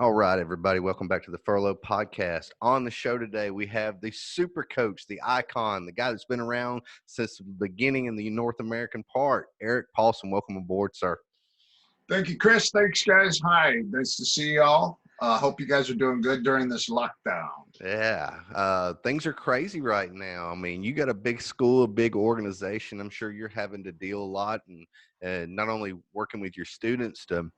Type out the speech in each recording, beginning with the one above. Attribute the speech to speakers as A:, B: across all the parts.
A: All right, everybody, welcome back to the Furlough Podcast. On the show today, we have the super coach, the icon, the guy that's been around since the beginning in the North American part, Erik Paulson. Welcome aboard, sir.
B: Thank you, Chris. Thanks, guys. Hi. Nice to see y'all. Hope you guys are doing good during this lockdown.
A: Yeah, things are crazy right now. I mean, you got a big school, a big organization. I'm sure you're having to deal a lot and not only working with your students to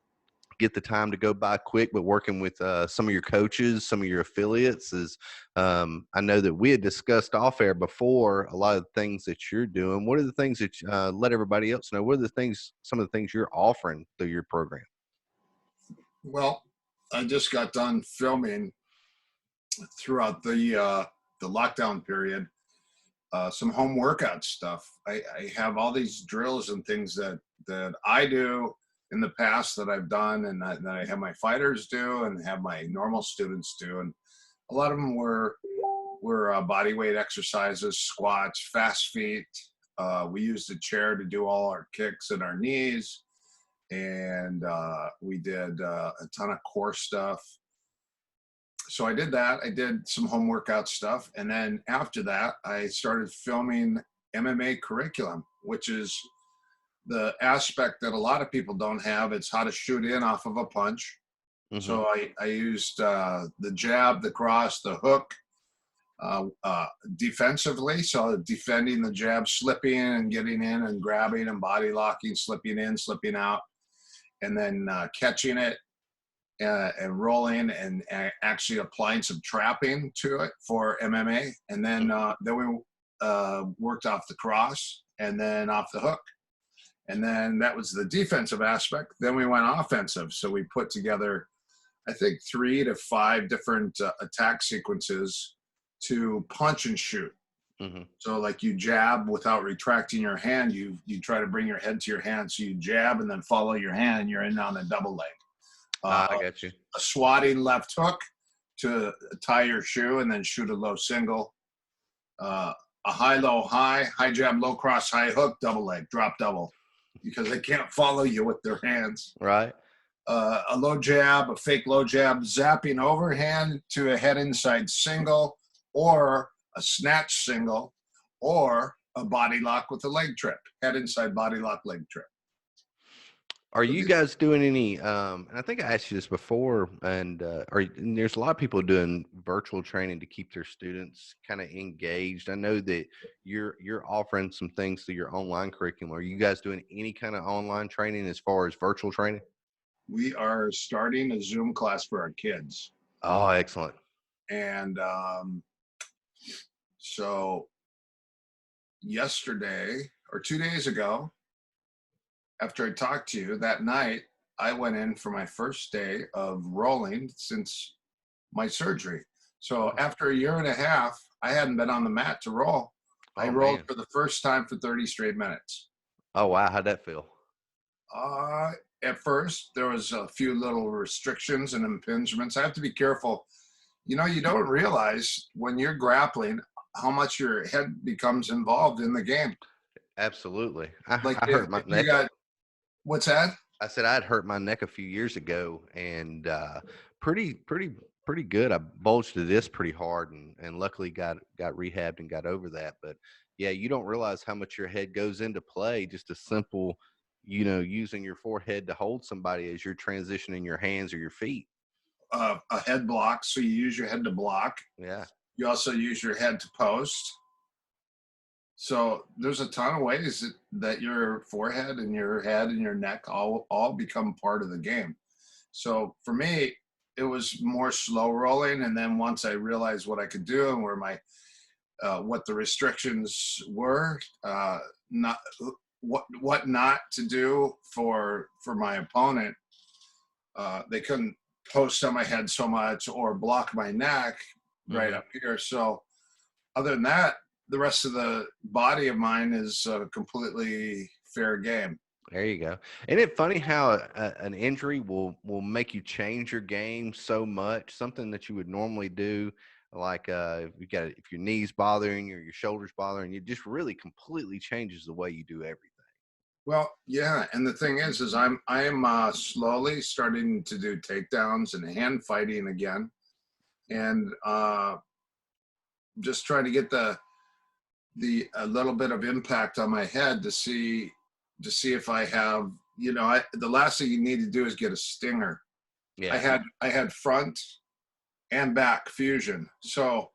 A: get the time to go by quick, but working with some of your coaches, some of your affiliates is I know that we had discussed off air before a lot of the things that you're doing. What are the things that let everybody else know? What are some of the things you're offering through your program?
B: Well, I just got done filming throughout the lockdown period some home workout stuff. I have all these drills and things that I do in the past that I've done, and that I have my fighters do, and have my normal students do, and a lot of them were body weight exercises, squats, fast feet. We used a chair to do all our kicks and our knees, and we did a ton of core stuff. So I did that. I did some home workout stuff, and then after that, I started filming MMA curriculum, which is the aspect that a lot of people don't have. It's how to shoot in off of a punch.
A: Mm-hmm.
B: So I used the jab, the cross, the hook, defensively. So defending the jab, slipping and getting in and grabbing and body locking, slipping in, slipping out, and then catching it and rolling and actually applying some trapping to it for MMA. And then we worked off the cross and then off the hook. And then that was the defensive aspect. Then we went offensive. So we put together, I think, 3 to 5 different attack sequences to punch and shoot.
A: Mm-hmm.
B: So like you jab without retracting your hand, you try to bring your head to your hand. So you jab and then follow your hand, and you're in on a double leg.
A: I got you.
B: A swatting left hook to tie your shoe and then shoot a low single. A high, low, high jab, low cross, high hook, double leg, drop double, because they can't follow you with their hands.
A: Right.
B: A low jab, a fake low jab, zapping overhand to a head inside single, or a snatch single, or a body lock with a leg trip, head inside body lock, leg trip.
A: Are you guys doing any, and I think I asked you this before, and there's a lot of people doing virtual training to keep their students kind of engaged. I know that you're offering some things through your online curriculum. Are you guys doing any kind of online training as far as virtual training?
B: We are starting a Zoom class for our kids.
A: Oh, excellent.
B: And so yesterday or 2 days ago, after I talked to you that night, I went in for my first day of rolling since my surgery. So after a year and a half, I hadn't been on the mat to roll. I rolled for the first time for 30 straight minutes.
A: Oh, wow. How'd that feel?
B: At first, there was a few little restrictions and impingements. I have to be careful. You know, you don't realize when you're grappling how much your head becomes involved in the game.
A: Absolutely.
B: I
A: hurt my neck.
B: What's that?
A: I said I'd hurt my neck a few years ago, and pretty good. I bulged a disc pretty hard, and luckily got rehabbed and got over that. But yeah, you don't realize how much your head goes into play. Just a simple, using your forehead to hold somebody as you're transitioning your hands or your feet.
B: A head block, so you use your head to block.
A: Yeah.
B: You also use your head to post. So there's a ton of ways that your forehead and your head and your neck all become part of the game. So for me, it was more slow rolling, and then once I realized what I could do and where my what the restrictions were, not what not to do for my opponent, they couldn't post on my head so much or block my neck right up here. So other than that, the rest of the body of mine is completely fair game.
A: There you go. Isn't it funny how an injury will make you change your game so much? Something that you would normally do, like if your knees bothering you or your shoulders bothering you, just really completely changes the way you do everything.
B: Well, yeah, and the thing is I'm slowly starting to do takedowns and hand fighting again, and just trying to get the a little bit of impact on my head to see if I have, the last thing you need to do is get a stinger. I
A: Yeah.
B: had I had front and back fusion, so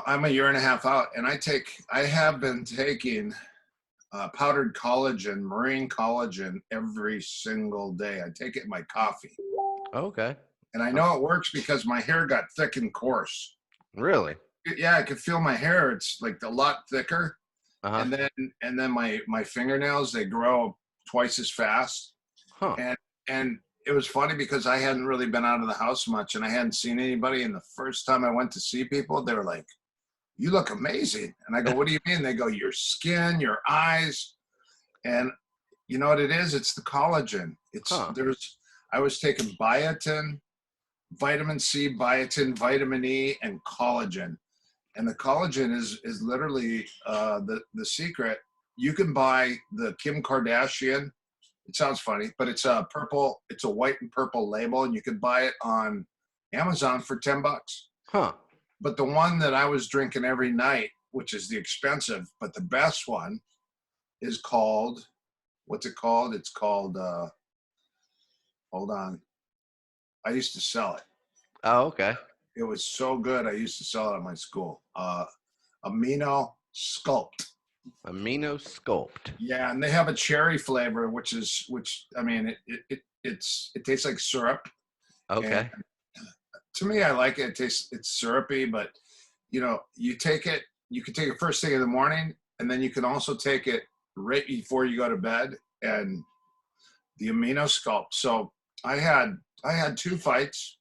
B: I'm a year and a half out, and I have been taking powdered collagen, marine collagen, every single day. I take it in my coffee.
A: Okay.
B: And I
A: Um,
B: know it works because my hair got thick and coarse.
A: really?
B: Yeah, I could feel my hair. It's like a lot thicker.
A: Uh-huh.
B: And then my fingernails, they grow twice as fast.
A: Huh.
B: And and it was funny because I hadn't really been out of the house much and I hadn't seen anybody. And the first time I went to see people, they were like, "You look amazing." And I go, "What do you mean?" They go, "Your skin, your eyes." And you know what it is? It's the collagen.
A: Huh.
B: I was taking biotin, vitamin C, biotin, vitamin E, and collagen. And the collagen is literally the secret. You can buy the Kim Kardashian. It sounds funny, but it's a purple. It's a white and purple label, and you can buy it on Amazon for $10.
A: Huh.
B: But the one that I was drinking every night, which is the expensive, but the best one, is called. What's it called? It's called. Hold on. I used to sell it.
A: Oh, okay.
B: It was so good. I used to sell it at my school. Amino Sculpt.
A: Amino sculpt.
B: Yeah, and they have a cherry flavor, which I mean, it tastes like syrup. And
A: Okay.
B: to me, I like it. It's syrupy, but you take it. You can take it first thing in the morning, and then you can also take it right before you go to bed. And the Amino Sculpt. So I had two fights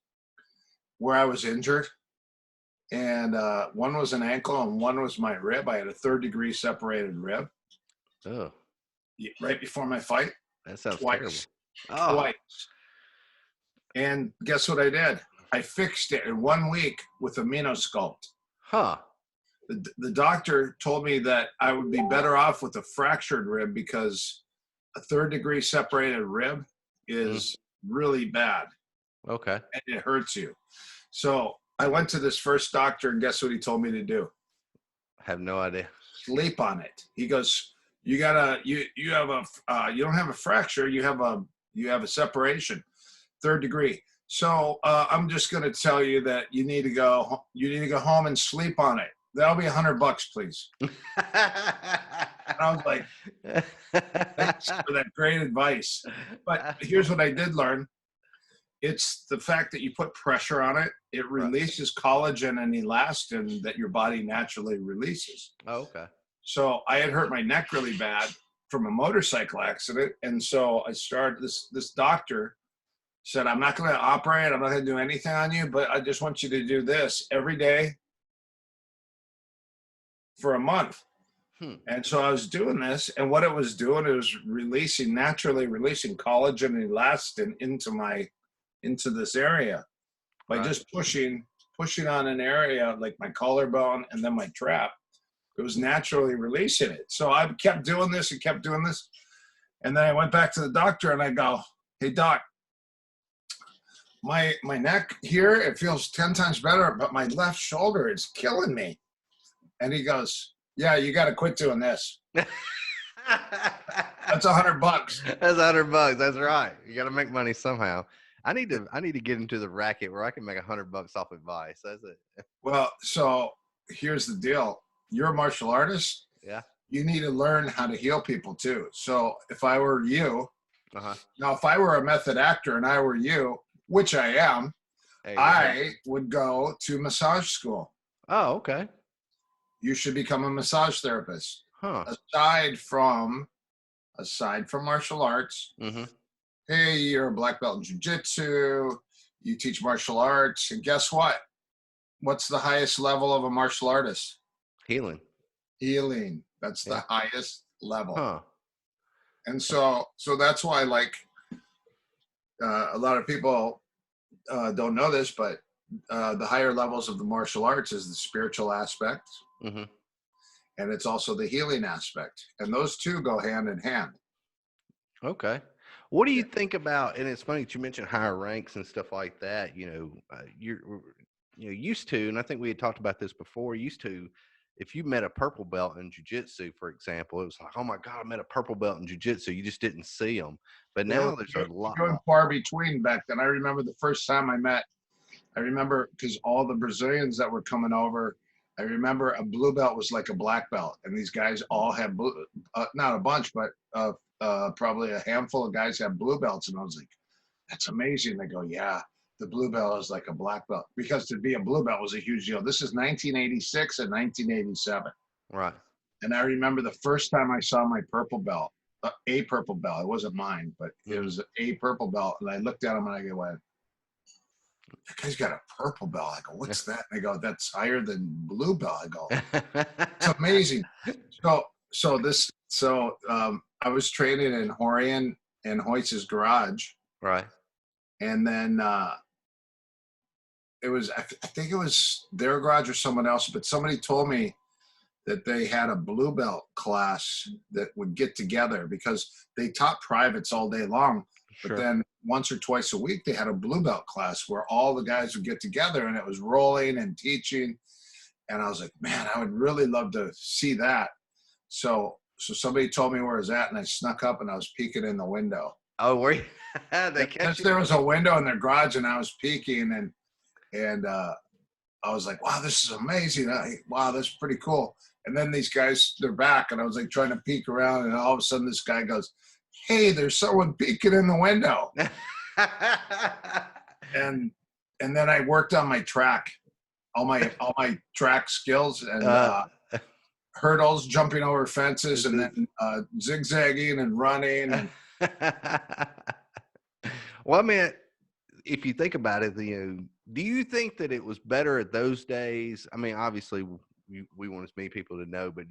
B: where I was injured, and one was an ankle and one was my rib. I had a third-degree separated rib
A: Oh,
B: right before my fight,
A: that sounds terrible.
B: twice,
A: Oh,
B: twice. And guess what I did? I fixed it in 1 week with Amino Sculpt.
A: huh.
B: The doctor told me that I would be better off with a fractured rib because a third-degree separated rib
A: Mm,
B: is really bad
A: okay.
B: and it hurts you. So I went to this first doctor, and guess what he told me to do?
A: I have no idea.
B: Sleep on it. He goes, you have you don't have a fracture, you have a separation, third degree. So I'm just going to tell you that you need to go home and sleep on it. That'll be $100, please. And I was like, thanks for that great advice. But here's what I did learn. It's the fact that you put pressure on it. It
A: Right.
B: releases collagen and elastin that your body naturally releases.
A: Oh, okay.
B: So I had hurt my neck really bad from a motorcycle accident. And so I started this doctor said, "I'm not going to operate. I'm not going to do anything on you, but I just want you to do this every day for a month."
A: Hmm.
B: And so I was doing this, and what it was doing, it was naturally releasing collagen and elastin into this area by
A: Right.
B: just pushing on an area like my collarbone and then my trap. It was naturally releasing it. So I kept doing this and kept doing this. And then I went back to the doctor and I go, "Hey doc, my neck here, it feels 10 times better, but my left shoulder is killing me." And he goes, "Yeah, you got to quit doing this.
A: That's
B: That's $100."
A: $100. That's right. You got to make money somehow. I need to get into the racket where I can make $100 off advice. That's it.
B: Well, so here's the deal. You're a martial artist.
A: Yeah.
B: You need to learn how to heal people too. So if I were you,
A: Uh-huh.
B: now if I were a method actor and I were you, which I am,
A: There you go.
B: I would go to massage school.
A: Oh, okay.
B: You should become a massage therapist.
A: Huh.
B: Aside from martial arts,
A: Mm-hmm.
B: hey, you're a black belt in jiu-jitsu, you teach martial arts, and guess what? What's the highest level of a martial artist?
A: Healing.
B: Healing. That's
A: Yeah.
B: the highest level.
A: Huh.
B: And so that's why, like, a lot of people don't know this, but the higher levels of the martial arts is the spiritual aspect.
A: Mm-hmm.
B: and it's also the healing aspect, and those two go hand in hand.
A: Okay. What do you think about, and it's funny that you mentioned higher ranks and stuff like that, used to, and I think we had talked about this before, used to, if you met a purple belt in jiu-jitsu, for example, it was like, oh my God, I met a purple belt in jiu-jitsu. You just didn't see them. But
B: It was
A: now there's a lot.
B: few and far between back then. I remember the first time I remember because all the Brazilians that were coming over, I remember a blue belt was like a black belt, and these guys all had blue, not a bunch, but probably a handful of guys had blue belts, and I was like, that's amazing. They go, yeah, the blue belt is like a black belt, because to be a blue belt was a huge deal. This is 1986 and 1987.
A: Right.
B: And I remember the first time I saw my purple belt, a purple belt. It wasn't mine, but it was a purple belt. And I looked at him and I went, that guy's got a purple belt. I go, what's that? And they go, that's higher than blue belt. I go, it's amazing. So I was training in Horian and Hoyt's garage.
A: Right.
B: And then it was, I think it was their garage or someone else, but somebody told me that they had a blue belt class that would get together, because they taught privates all day long.
A: Sure.
B: But then once or twice a week, they had a blue belt class where all the guys would get together, and it was rolling and teaching. And I was like, man, I would really love to see that. So somebody told me where it was at, and I snuck up and I was peeking in the window.
A: Oh, were you?
B: There was a window in their garage, and I was peeking, and I was like, wow, this is amazing. Wow, that's pretty cool. And then these guys, they're back, and I was like trying to peek around, and all of a sudden this guy goes, hey, there's someone peeking in the window. and then I worked on my track, all my track skills, and hurdles, jumping over fences, and then zigzagging and running. And
A: well, I mean, if you think about it, do you think that it was better at those days? I mean, obviously we want as many people to know, but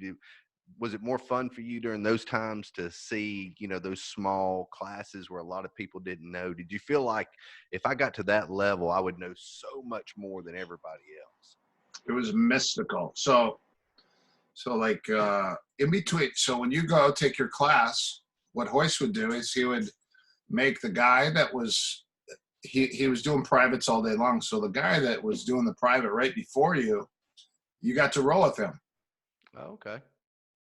A: was it more fun for you during those times to see, those small classes where a lot of people didn't know? Did you feel like if I got to that level, I would know so much more than everybody else?
B: It was mystical. So like in between, so when you go take your class, what Hoist would do is he would make the guy that was, he was doing privates all day long. So the guy that was doing the private right before you got to roll with him.
A: Oh, okay.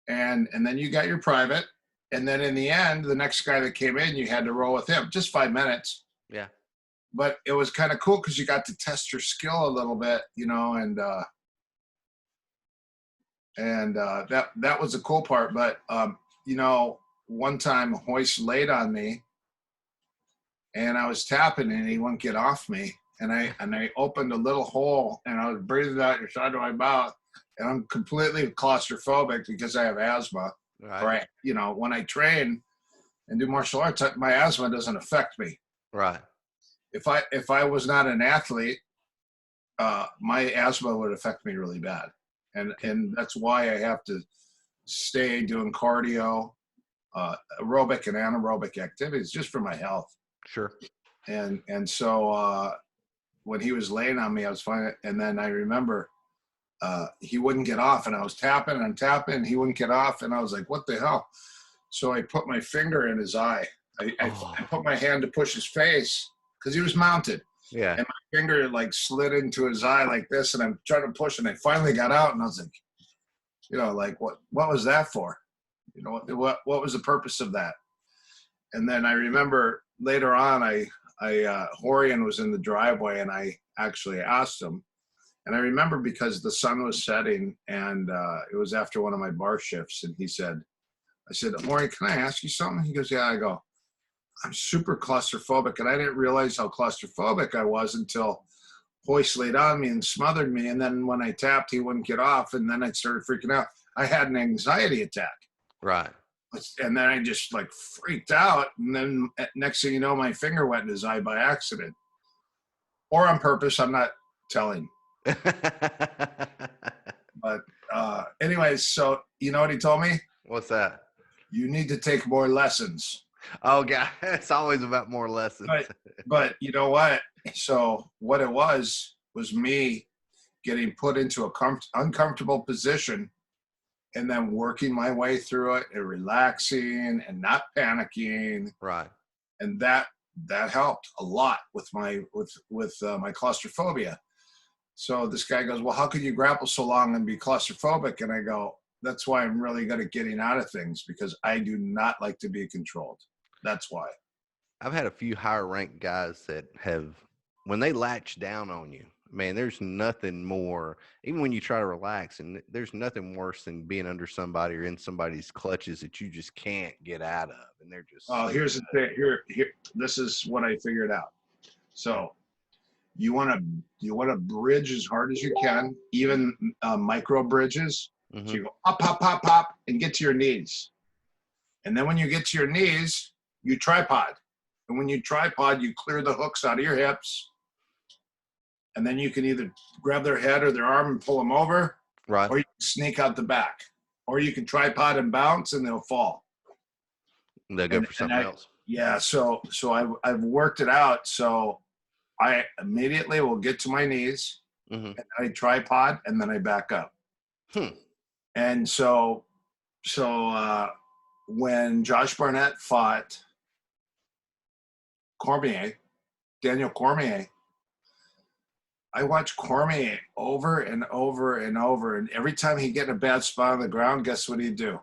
B: And then you got your private. And then in the end, the next guy that came in, you had to roll with him, just 5 minutes.
A: Yeah.
B: But it was kind of cool because you got to test your skill a little bit, and that was the cool part. But, one time Hoist laid on me, and I was tapping, and he wouldn't get off me. And I opened a little hole, and I was breathing out your side of my mouth, and I'm completely claustrophobic because I have asthma.
A: Right.
B: Or when I train and do martial arts, my asthma doesn't affect me.
A: Right.
B: If I was not an athlete, my asthma would affect me really bad, and that's why I have to stay doing cardio, aerobic and anaerobic activities just for my health.
A: Sure.
B: And so when he was laying on me, I was fine. And then I remember he wouldn't get off, and I was tapping and tapping, and he wouldn't get off. And I was like, what the hell? So I put my finger in his eye. I put my hand to push his face because he was mounted.
A: Yeah.
B: And my finger like slid into his eye like this, and I'm trying to push, and I finally got out, and I was like, like what was that for? What was the purpose of that? And then I remember later on, Horian was in the driveway, and I actually asked him. And I remember because the sun was setting, and it was after one of my bar shifts, and I said, Horian, can I ask you something? He goes, yeah. I go, I'm super claustrophobic, and I didn't realize how claustrophobic I was until Hoist laid on me and smothered me. And then when I tapped, he wouldn't get off, and then I started freaking out. I had an anxiety attack.
A: Right.
B: And then I just like freaked out. And then next thing you know, my finger went in his eye by accident or on purpose. I'm not telling. But anyways, so you know what he told me?
A: What's that?
B: You need to take more lessons.
A: Oh, God, it's always about more lessons.
B: But you know what? So what it was me getting put into a uncomfortable position and then working my way through it and relaxing and not panicking.
A: Right.
B: And that helped a lot with my my claustrophobia. So this guy goes, well, how could you grapple so long and be claustrophobic? And I go, that's why I'm really good at getting out of things, because I do not like to be controlled. That's why.
A: I've had a few higher ranked guys that have, when they latch down on you, man, there's nothing more, even when you try to relax, and there's nothing worse than being under somebody or in somebody's clutches that you just can't get out of. And they're just,
B: Oh, here's the thing. Here, this is what I figured out. So you want to bridge as hard as you can, even micro bridges. So you go up, pop, pop, pop, and get to your knees. And then when you get to your knees, you tripod. And when you tripod, you clear the hooks out of your hips. And then you can either grab their head or their arm and pull them over,
A: right.
B: or you can sneak out the back. Or you can tripod and bounce, and they'll fall.
A: They'll go for something else.
B: Yeah, so I've worked it out. So I immediately will get to my knees, and I tripod, and then I back up. And so when Josh Barnett fought Daniel Cormier, I watched Cormier over and over and over, and every time he'd get in a bad spot on the ground, guess what he'd do?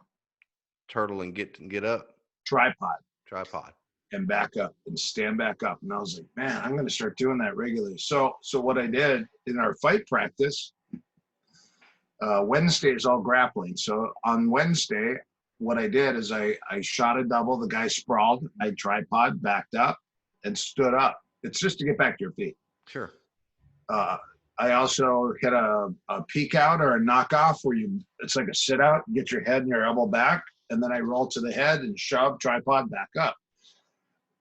A: Turtle and get up.
B: Tripod. And back up and stand back up. And I was like, man, I'm going to start doing that regularly. So what I did in our fight practice, Wednesday is all grappling. So on Wednesday, what I did is I shot a double. The guy sprawled. I tripod, backed up, and stood up. It's just to get back to your feet.
A: Sure.
B: I also hit a peek out or a knockoff where it's like a sit out, get your head and your elbow back, and then I roll to the head and shove, tripod, back up.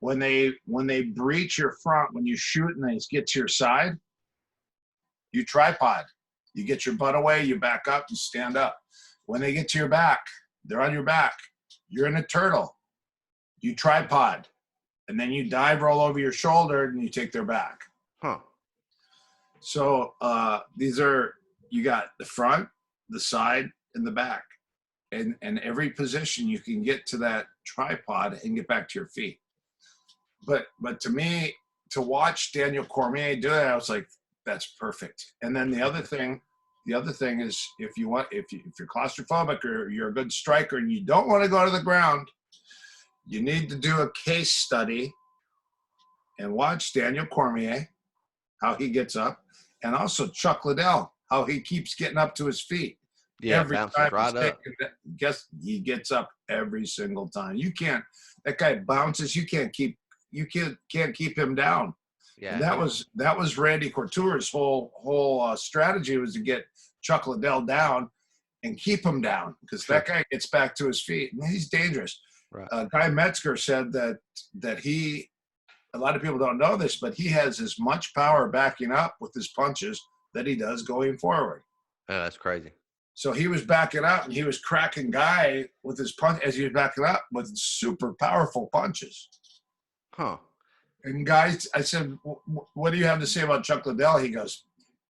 B: When they breach your front, when you shoot and they get to your side, you tripod. You get your butt away, you back up, and stand up. When they get to your back, they're on your back. You're in a turtle. You tripod. And then you dive, roll over your shoulder, and you take their back. So you got the front, the side, and the back. And every position you can get to that tripod and get back to your feet. But to me, to watch Daniel Cormier do it, I was like, that's perfect. And then the other thing is, if you're claustrophobic or you're a good striker and you don't want to go to the ground, you need to do a case study and watch Daniel Cormier, how he gets up, and also Chuck Liddell, how he keeps getting up to his feet.
A: Yeah,
B: every
A: bounces
B: time
A: right up.
B: He gets up every single time. That guy bounces. You can't keep him down. Yeah, and that was Randy Couture's whole strategy, was to get Chuck Liddell down and keep him down, because that guy gets back to his feet and he's dangerous. Right. Guy Metzger said that he, a lot of people don't know this, but he has as much power backing up with his punches that he does going forward.
A: Oh, that's crazy.
B: So he was backing up and he was cracking Guy with his punch as he was backing up with super powerful punches. And Guy, I said, what do you have to say about Chuck Liddell? He goes,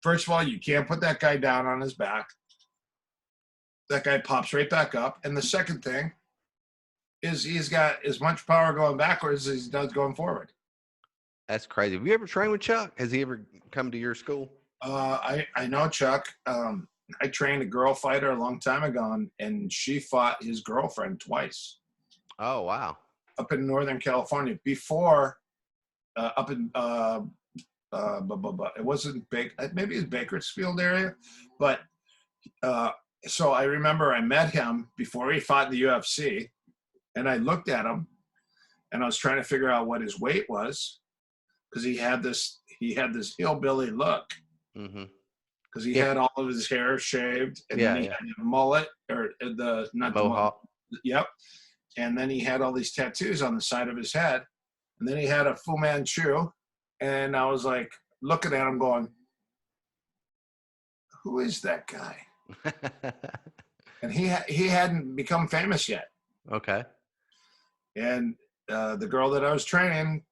B: first of all, you can't put that guy down on his back. That guy pops right back up. And the second thing is he's got as much power going backwards as he does going forward.
A: That's crazy. Have you ever trained with Chuck? Has he ever come to your school?
B: I know Chuck. I trained a girl fighter a long time ago, and she fought his girlfriend twice.
A: Oh, wow.
B: Up in Northern California. Before, up in, it wasn't maybe it was Bakersfield area, but so I remember I met him before he fought in the UFC, and I looked at him, and I was trying to figure out what his weight was, because he had this hillbilly look. Mm-hmm. Because he had all of his hair shaved, and then he had a mullet, or the mohawk. Yep. And then he had all these tattoos on the side of his head, and then he had a Fu Manchu, and I was like looking at him, going, "Who is that guy?" And he hadn't become famous yet.
A: Okay.
B: And the girl that I was training,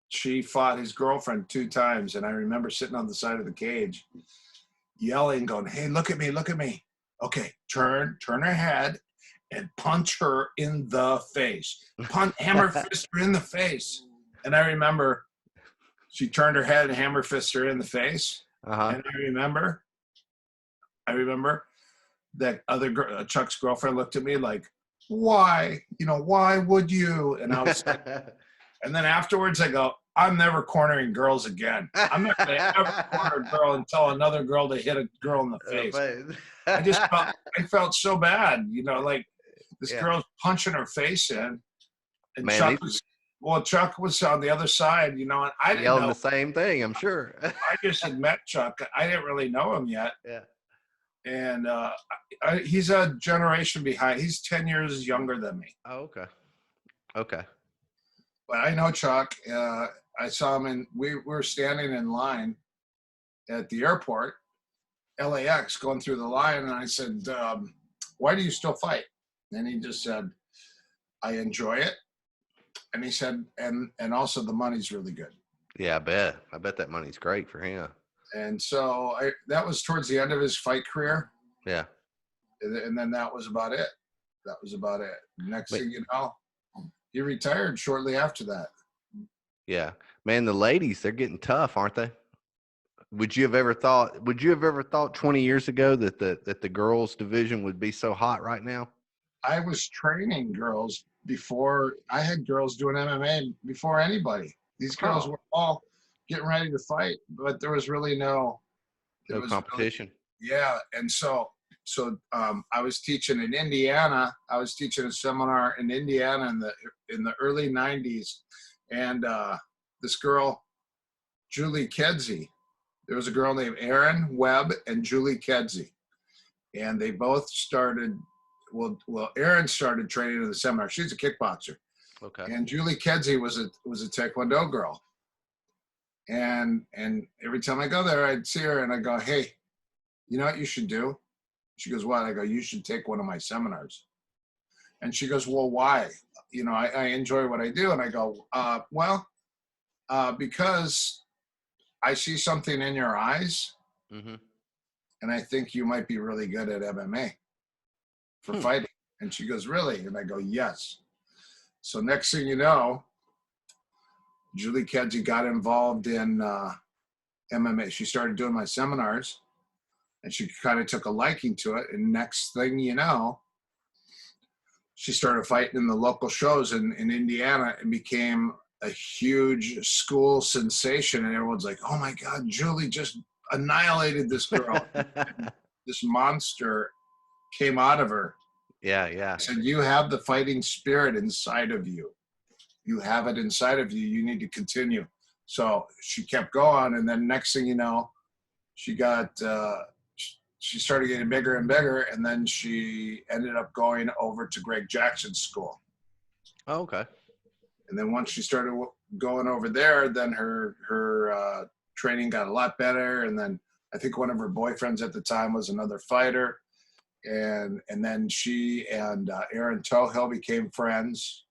B: she fought his girlfriend 2 times, and I remember sitting on the side of the cage, yelling, going, "Hey, look at me, look at me." okay, turn her head and punch her in the face. Hammer fist her in the face. And I remember she turned her head and hammer fist her in the face.
A: Uh-huh.
B: And I remember that other girl, Chuck's girlfriend, looked at me like, why? Why would you? And I was like, and then afterwards I go, I'm never cornering girls again. I'm not going to ever corner a girl and tell another girl to hit a girl in the face. I felt so bad, like this girl's punching her face in, and
A: Man,
B: Chuck was on the other side, and I didn't
A: yelling
B: know
A: the same thing, I'm sure.
B: I just had met Chuck. I didn't really know him yet.
A: Yeah.
B: And he's a generation behind. He's 10 years younger than me.
A: Oh, okay.
B: But I know Chuck. I saw him, and we were standing in line at the airport, LAX, going through the line, and I said, why do you still fight? And he just said, I enjoy it. And he said, and also the money's really good.
A: Yeah, I bet that money's great for him.
B: And so that was towards the end of his fight career.
A: Yeah.
B: And then that was about it. Next thing you know, he retired shortly after that.
A: Yeah. Man, the ladies, they're getting tough, aren't they? Would you have ever thought 20 years ago that the girls division would be so hot right now?
B: I was training girls before. I had girls doing MMA before anybody. These girls were all getting ready to fight, but there was really no
A: competition.
B: Yeah. And so I was teaching in Indiana. I was teaching a seminar in Indiana in the early 90s. And this girl, Julie Kedzie, there was a girl named Erin Webb and Julie Kedzie. And they both started, well, Erin started training in the seminar. She's a kickboxer.
A: Okay.
B: And Julie Kedzie was a Taekwondo girl. And every time I go there, I'd see her and I go, hey, you know what you should do? She goes, what? I go, you should take one of my seminars. And she goes, well, why? I enjoy what I do. And I go, because I see something in your eyes. Mm-hmm. And I think you might be really good at MMA for fighting. And she goes, really? And I go, yes. So next thing you know, Julie Kedzie got involved in MMA. She started doing my seminars, and she kind of took a liking to it. And next thing you know, she started fighting in the local shows in Indiana and became a huge school sensation. And everyone's like, oh my God, Julie just annihilated this girl. This monster came out of her.
A: Yeah.
B: I said, you have the fighting spirit inside of you. You have it inside of you. You need to continue. So she kept going. And then next thing you know, she started getting bigger and bigger. And then she ended up going over to Greg Jackson's school.
A: Oh, okay.
B: And then once she started going over there, then her training got a lot better. And then I think one of her boyfriends at the time was another fighter. And then she and Aaron Tohill became friends.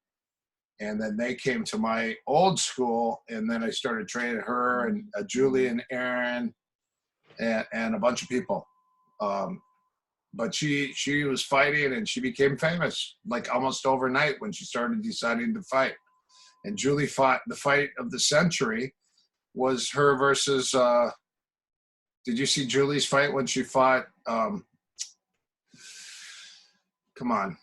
B: And then they came to my old school, and then I started training her and Julie and Aaron and a bunch of people. But she was fighting, and she became famous like almost overnight when she started deciding to fight. And Julie fought the fight of the century was her versus. Did you see Julie's fight when she fought? Come on,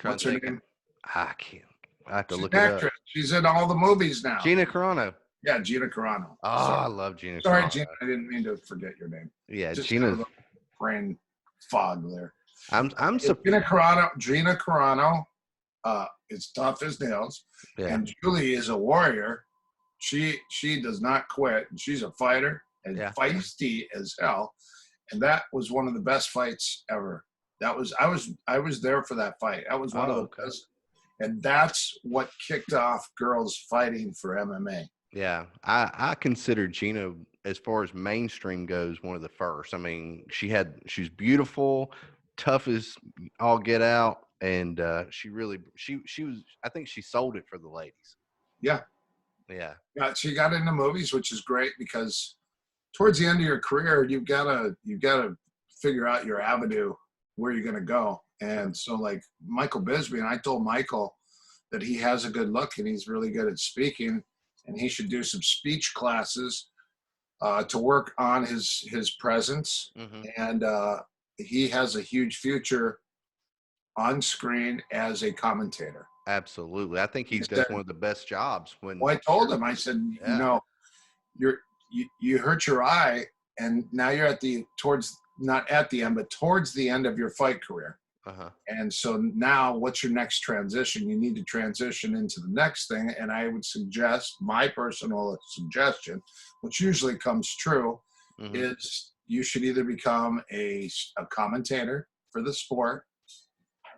B: what's her name?
A: I can't. I have to look it up.
B: She's in all the movies now.
A: Gina Carano.
B: Yeah, Gina Carano.
A: Oh, sorry. I love Gina Carano.
B: Sorry, Gina. I didn't mean to forget your name.
A: Yeah,
B: just
A: Gina's
B: brain fog there.
A: I'm
B: Gina Carano is tough as nails. Yeah. And Julie is a warrior. She does not quit. She's a fighter and feisty as hell. And that was one of the best fights ever. I was there for that fight. That was one of the best. And that's what kicked off girls fighting for MMA.
A: Yeah, I consider Gina, as far as mainstream goes, one of the first. I mean, she's beautiful, tough as all get out, and she was. I think she sold it for the ladies.
B: Yeah. She got into movies, which is great because towards the end of your career, you've got to figure out your avenue where you're going to go. And so like Michael Bisbee, and I told Michael that he has a good look and he's really good at speaking, and he should do some speech classes to work on his presence.
A: Hmm.
B: And he has a huge future on screen as a commentator.
A: Absolutely. I think he
B: He
A: does
B: said,
A: one of the best jobs when
B: well, I told him, I said, you
A: yeah.
B: know, you hurt your eye, and now you're at the towards not at the end, but towards the end of your fight career.
A: Uh-huh.
B: And so now, what's your next transition? You need to transition into the next thing. And I would suggest, my personal suggestion, which usually comes true,
A: Hmm.
B: is you should either become a commentator for the sport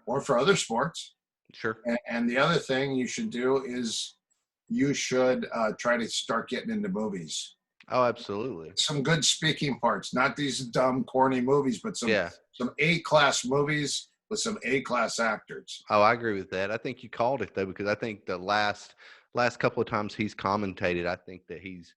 B: or for other sports.
A: Sure.
B: And the other thing you should do is you should try to start getting into movies.
A: Oh, absolutely.
B: Some good speaking parts, not these dumb, corny movies, but
A: Yeah.
B: some A-class movies with some A-class actors.
A: Oh, I agree with that. I think you called it though, because I think the last couple of times he's commentated, I think that he's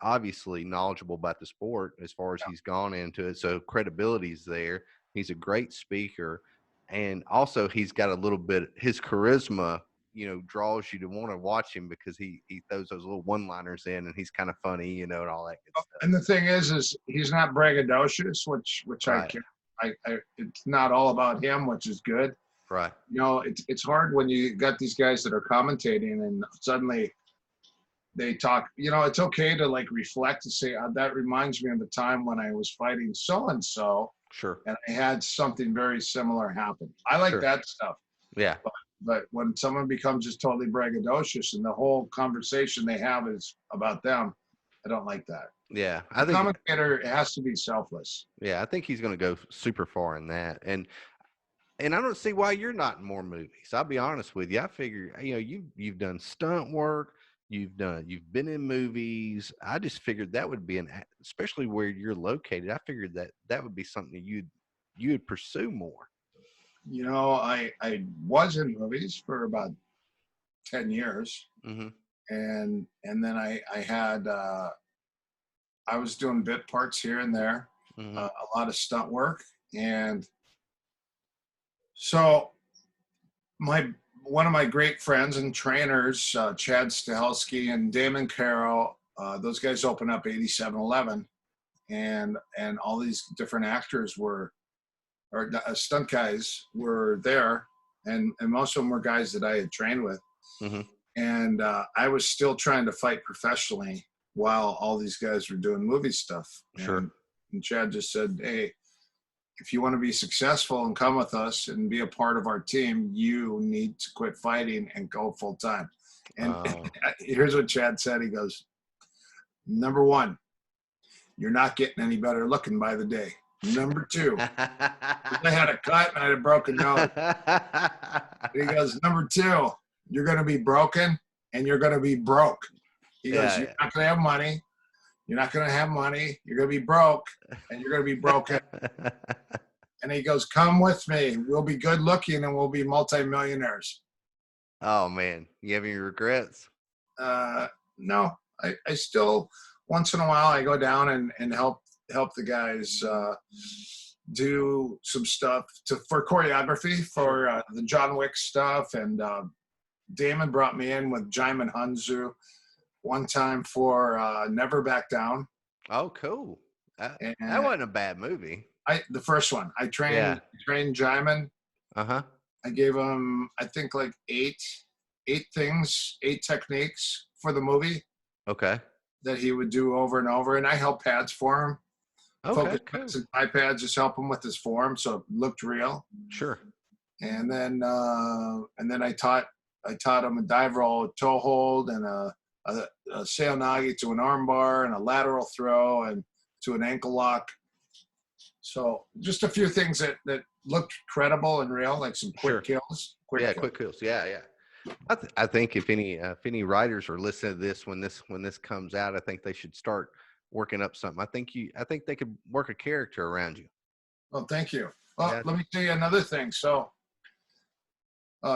A: obviously knowledgeable about the sport as far as he's gone into it. So credibility's there. He's a great speaker. And also he's got a little bit his charisma, draws you to want to watch him because he throws those little one-liners in and he's kind of funny, and all that good stuff.
B: And the thing is he's not braggadocious, which I
A: Right.
B: can. It's not all about him, which is good.
A: Right.
B: It's hard when you got these guys that are commentating and suddenly they talk. It's okay to like reflect and say, that reminds me of the time when I was fighting so and so,
A: Sure.
B: and I had something very similar happen. I like
A: Sure.
B: that stuff.
A: Yeah.
B: But when someone becomes just totally braggadocious and the whole conversation they have is about them, I don't like that.
A: Yeah.
B: The commentator has to be selfless.
A: Yeah, I think he's going to go super far in that. And I don't see why you're not in more movies. I'll be honest with you. I figure, you've done stunt work, you've been in movies. I just figured that would be especially where you're located. I figured that would be something you'd pursue more.
B: I was in movies for about 10 years.
A: Mm-hmm.
B: And then I had I was doing bit parts here and there,
A: Mm-hmm.
B: a lot of stunt work. And so one of my great friends and trainers, Chad Stahelski and Damon Caro, those guys opened up 8711, and all these different actors or stunt guys were there, and most of them were guys that I had trained with.
A: Mm-hmm.
B: And I was still trying to fight professionally while all these guys were doing movie stuff.
A: Sure.
B: And Chad just said, hey, if you want to be successful and come with us and be a part of our team, you need to quit fighting and go full time. And here's what Chad said. He goes, number one, you're not getting any better looking by the day. Number two, I had a cut and I had a broken nose. He goes, number two, you're going to be broken and you're going to be broke. He goes, you're not going to have money. You're not going to have money. You're going to be broke and you're going to be broken. And he goes, come with me. We'll be good looking and we'll be multimillionaires.
A: Oh, man. You have any regrets?
B: No. I still, once in a while, I go down and help the guys do some stuff for choreography for the John Wick stuff. And Damon brought me in with Jaimin Hunzu one time for Never Back Down.
A: Oh, cool. That wasn't a bad movie.
B: The first one. I trained Jaimin.
A: Uh-huh.
B: I gave him, I think, like eight techniques for the movie.
A: Okay.
B: That he would do over and over. And I held pads for him.
A: Okay,
B: Focus and iPads, just help him with his form so it looked real.
A: Sure.
B: And then I taught him a dive roll, a toe hold, and a seonagi to an arm bar, and a lateral throw, and to an ankle lock. So just a few things that looked credible and real, like some quick kills.
A: Quick kills. Yeah. I think if any writers are listening to this when this comes out, I think they should start working up something. I think they could work a character around you.
B: Well, thank you. Well, Let me tell you another thing. So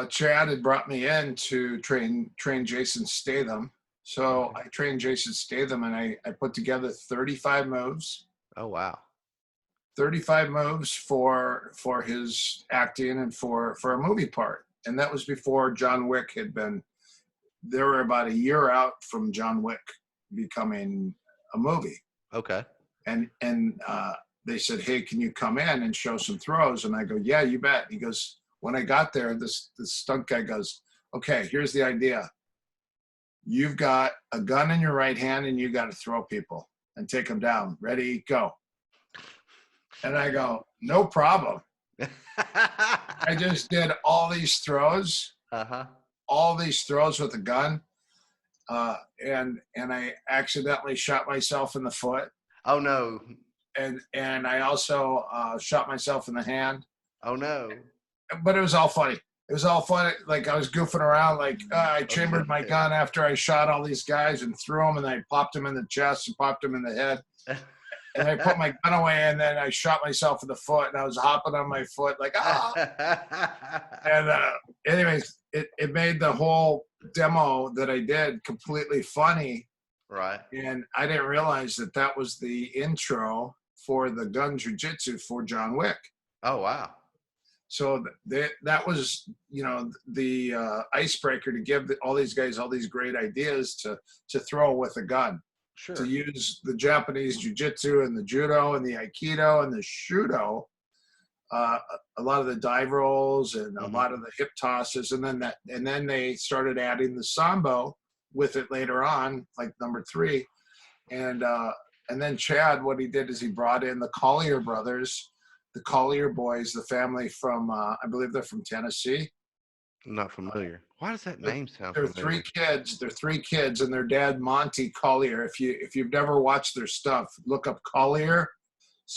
B: Chad had brought me in to train Jason Statham. So I trained Jason Statham, and I put together 35 moves.
A: Oh, wow.
B: 35 moves for his acting and for a movie part. And that was before John Wick had been. They were about a year out from John Wick becoming a movie.
A: Okay.
B: And they said, "Hey, can you come in and show some throws?" And I go, "Yeah, you bet." He goes, when I got there, this stunt guy goes, "Okay, here's the idea. You've got a gun in your right hand and you got to throw people and take them down. Ready, go." And I go, "No problem." I just did all these throws, all these throws with a gun, and I accidentally shot myself in the foot.
A: Oh no.
B: And I also shot myself in the hand.
A: Oh no.
B: But it was all funny. It was all funny. Like I was goofing around. Like I chambered my gun after I shot all these guys and threw them, and I popped them in the chest and popped them in the head. And I put my gun away, and then I shot myself in the foot, and I was hopping on my foot like, ah. And anyways, it made the whole demo that I did completely funny.
A: Right.
B: And I didn't realize that was the intro for the gun jiu-jitsu for John Wick.
A: Oh, wow.
B: So that was, the icebreaker to give all these guys all these great ideas to throw with a gun.
A: Sure.
B: To use the Japanese jiu-jitsu and the judo and the aikido and the shudo, a lot of the dive rolls and a lot of the hip tosses, and then they started adding the sambo with it later on, like number 3, and then Chad, what he did is he brought in the Collier brothers, the Collier boys, the family from I believe they're from Tennessee.
A: I'm not familiar. Why does that name sound
B: They're
A: familiar?
B: 3 kids. They're 3 kids, and their dad, Monty Collier. If you've never watched their stuff, look up Collier,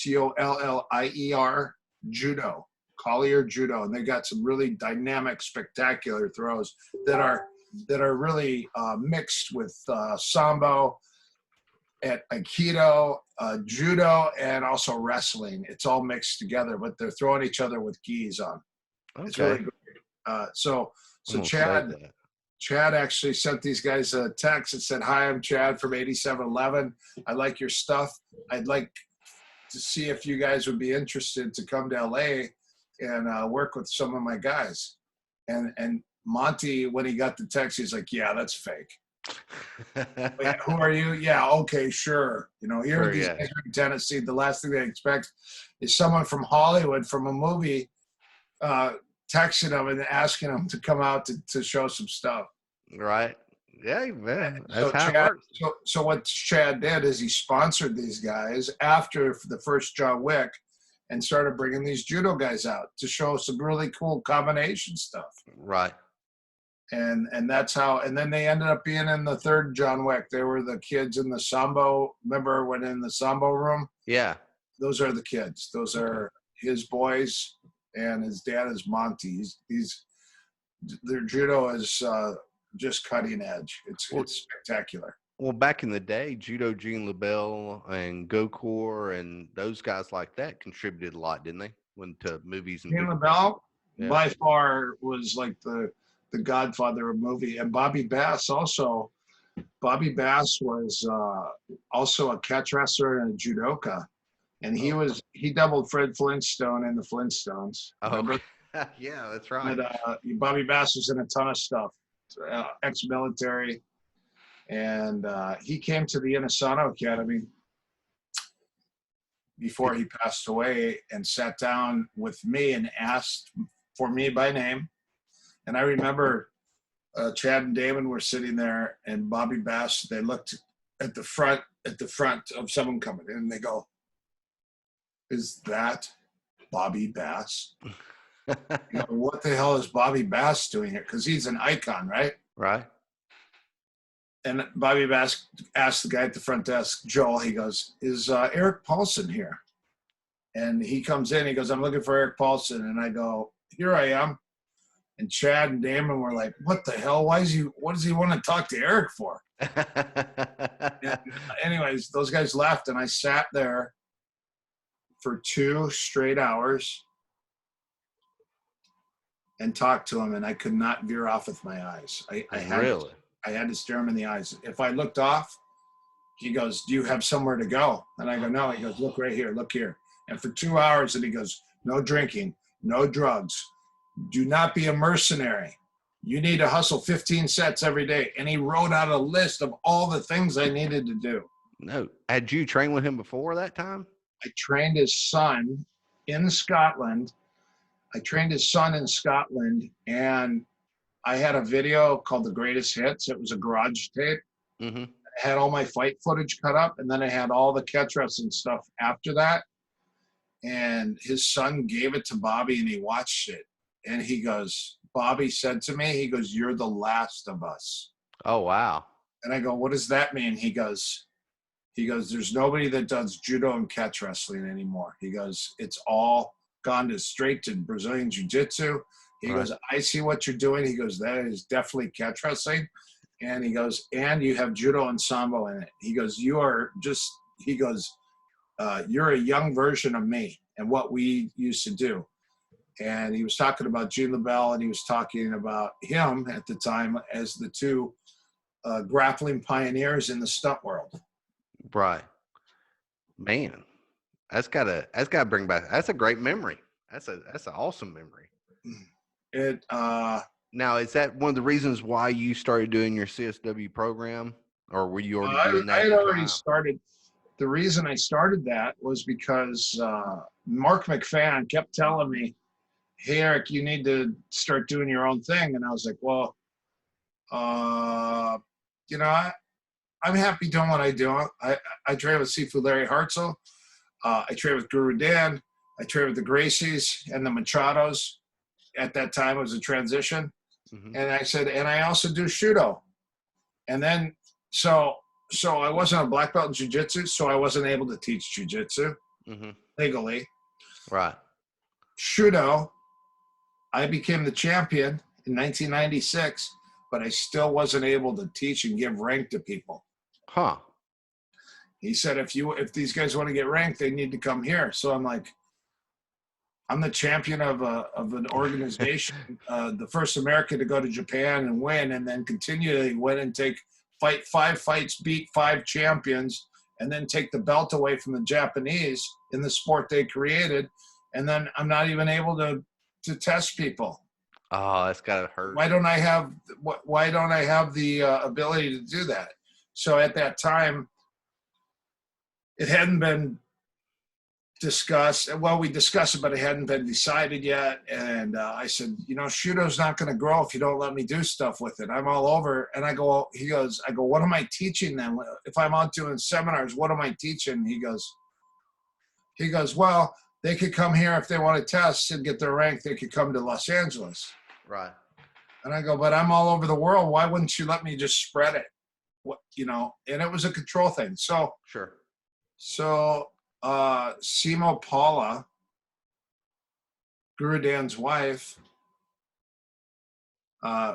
B: Collier judo, Collier judo, and they got some really dynamic, spectacular throws that are really mixed with sambo, at aikido, judo, and also wrestling. It's all mixed together, but they're throwing each other with gis on.
A: Okay.
B: It's really great. So Chad actually sent these guys a text and said, "Hi, I'm Chad from 8711. I like your stuff. I'd like to see if you guys would be interested to come to LA and work with some of my guys." And Monty, when he got the text, he's like, "Yeah, that's fake." Like, "Who are you?" "Yeah, okay, sure." Here these guys are in Tennessee. The last thing they expect is someone from Hollywood from a movie texting them and asking them to come out to show some stuff.
A: Right. Yeah, man. That's
B: So
A: how it works.
B: So what Chad did is he sponsored these guys after the first John Wick and started bringing these judo guys out to show some really cool combination stuff.
A: Right.
B: And that's how, and then they ended up being in the third John Wick. They were the kids in the sambo. Remember when in the sambo room?
A: Yeah.
B: Those are the kids. Those are his boys, and his dad is Monty. Their judo is just cutting edge. It's spectacular.
A: Well, back in the day, Judo Gene LaBelle and Gokor and those guys like that contributed a lot, didn't they? To movies and
B: Gene LaBelle, by far, was like the godfather of movie. And Bobby Bass also. Bobby Bass was also a catch wrestler and a judoka. And he doubled Fred Flintstone in the Flintstones.
A: Oh, yeah, that's right.
B: But Bobby Bass was in a ton of stuff, ex-military. And he came to the Inosanto Academy before he passed away and sat down with me and asked for me by name. And I remember Chad and Damon were sitting there, and Bobby Bass, they looked at the front of someone coming in, and they go, "Is that Bobby Bass?" What the hell is Bobby Bass doing here? Because he's an icon, right?
A: Right.
B: And Bobby Bass asked the guy at the front desk, Joel, he goes, "Is Erik Paulson here?" And he comes in, he goes, "I'm looking for Erik Paulson." And I go, "Here I am." And Chad and Damon were like, "What the hell? What does he want to talk to Erik for?" Anyways, those guys left, and I sat there for 2 straight hours and talked to him, and I could not veer off with my eyes. I had to stare him in the eyes. If I looked off, he goes, "Do you have somewhere to go?" And I go, "No." He goes, "Look right here, look here." And for 2 hours, and he goes, no drinking, no drugs. Do not be a mercenary. You need to hustle 15 sets every day. And he wrote out a list of all the things I needed to do.
A: No. Had you trained with him before that time?
B: I trained his son in Scotland. And I had a video called The Greatest Hits. It was a garage tape.
A: Mm-hmm.
B: I had all my fight footage cut up, and then I had all the catch wrestling stuff after that. And his son gave it to Bobby, and he watched it. And he goes, Bobby said to me, he goes, you're the last of us.
A: Oh, wow.
B: And I go, what does that mean? He goes, there's nobody that does judo and catch wrestling anymore. He goes, it's all gone straight to Brazilian jiu-jitsu. He goes, I see what you're doing. He goes, that is definitely catch wrestling. And he goes, and you have judo and sambo in it. He goes, you're a young version of me and what we used to do. And he was talking about Gene LaBelle, and he was talking about him at the time as the two grappling pioneers in the stunt world.
A: Right. Man, that's gotta bring back. That's a great memory. That's an awesome memory. Now, is that one of the reasons why you started doing your CSW program, or were you already doing that?
B: I had already started. The reason I started that was because Mark McFan kept telling me, hey, Erik, you need to start doing your own thing. And I was like, well, I'm happy doing what I do. I train with Sifu Larry Hartzell. I train with Guru Dan. I train with the Gracies and the Machados. At that time, it was a transition. Mm-hmm. And I said, and I also do Shudo. And then, so I wasn't a black belt in jiu-jitsu, so I wasn't able to teach jiu-jitsu legally.
A: Right.
B: Shudo, I became the champion in 1996, but I still wasn't able to teach and give rank to people.
A: Huh.
B: He said, if these guys want to get ranked, they need to come here. So I'm like, I'm the champion of an organization, the first American to go to Japan and win, and then continually win and fight 5 fights, beat 5 champions, and then take the belt away from the Japanese in the sport they created. And then I'm not even able to test people.
A: Oh, that's gotta hurt.
B: Why don't I have the ability to do that? So at that time, it hadn't been discussed. Well, we discussed it, but it hadn't been decided yet. And I said, Shudo's not going to grow if you don't let me do stuff with it. I'm all over. And I go, what am I teaching them? If I'm out doing seminars, what am I teaching? He goes, well, they could come here if they want to test and get their rank. They could come to Los Angeles.
A: Right.
B: And I go, but I'm all over the world. Why wouldn't you let me just spread it? And it was a control thing. So,
A: sure.
B: So, Simo Paula, Guru Dan's wife,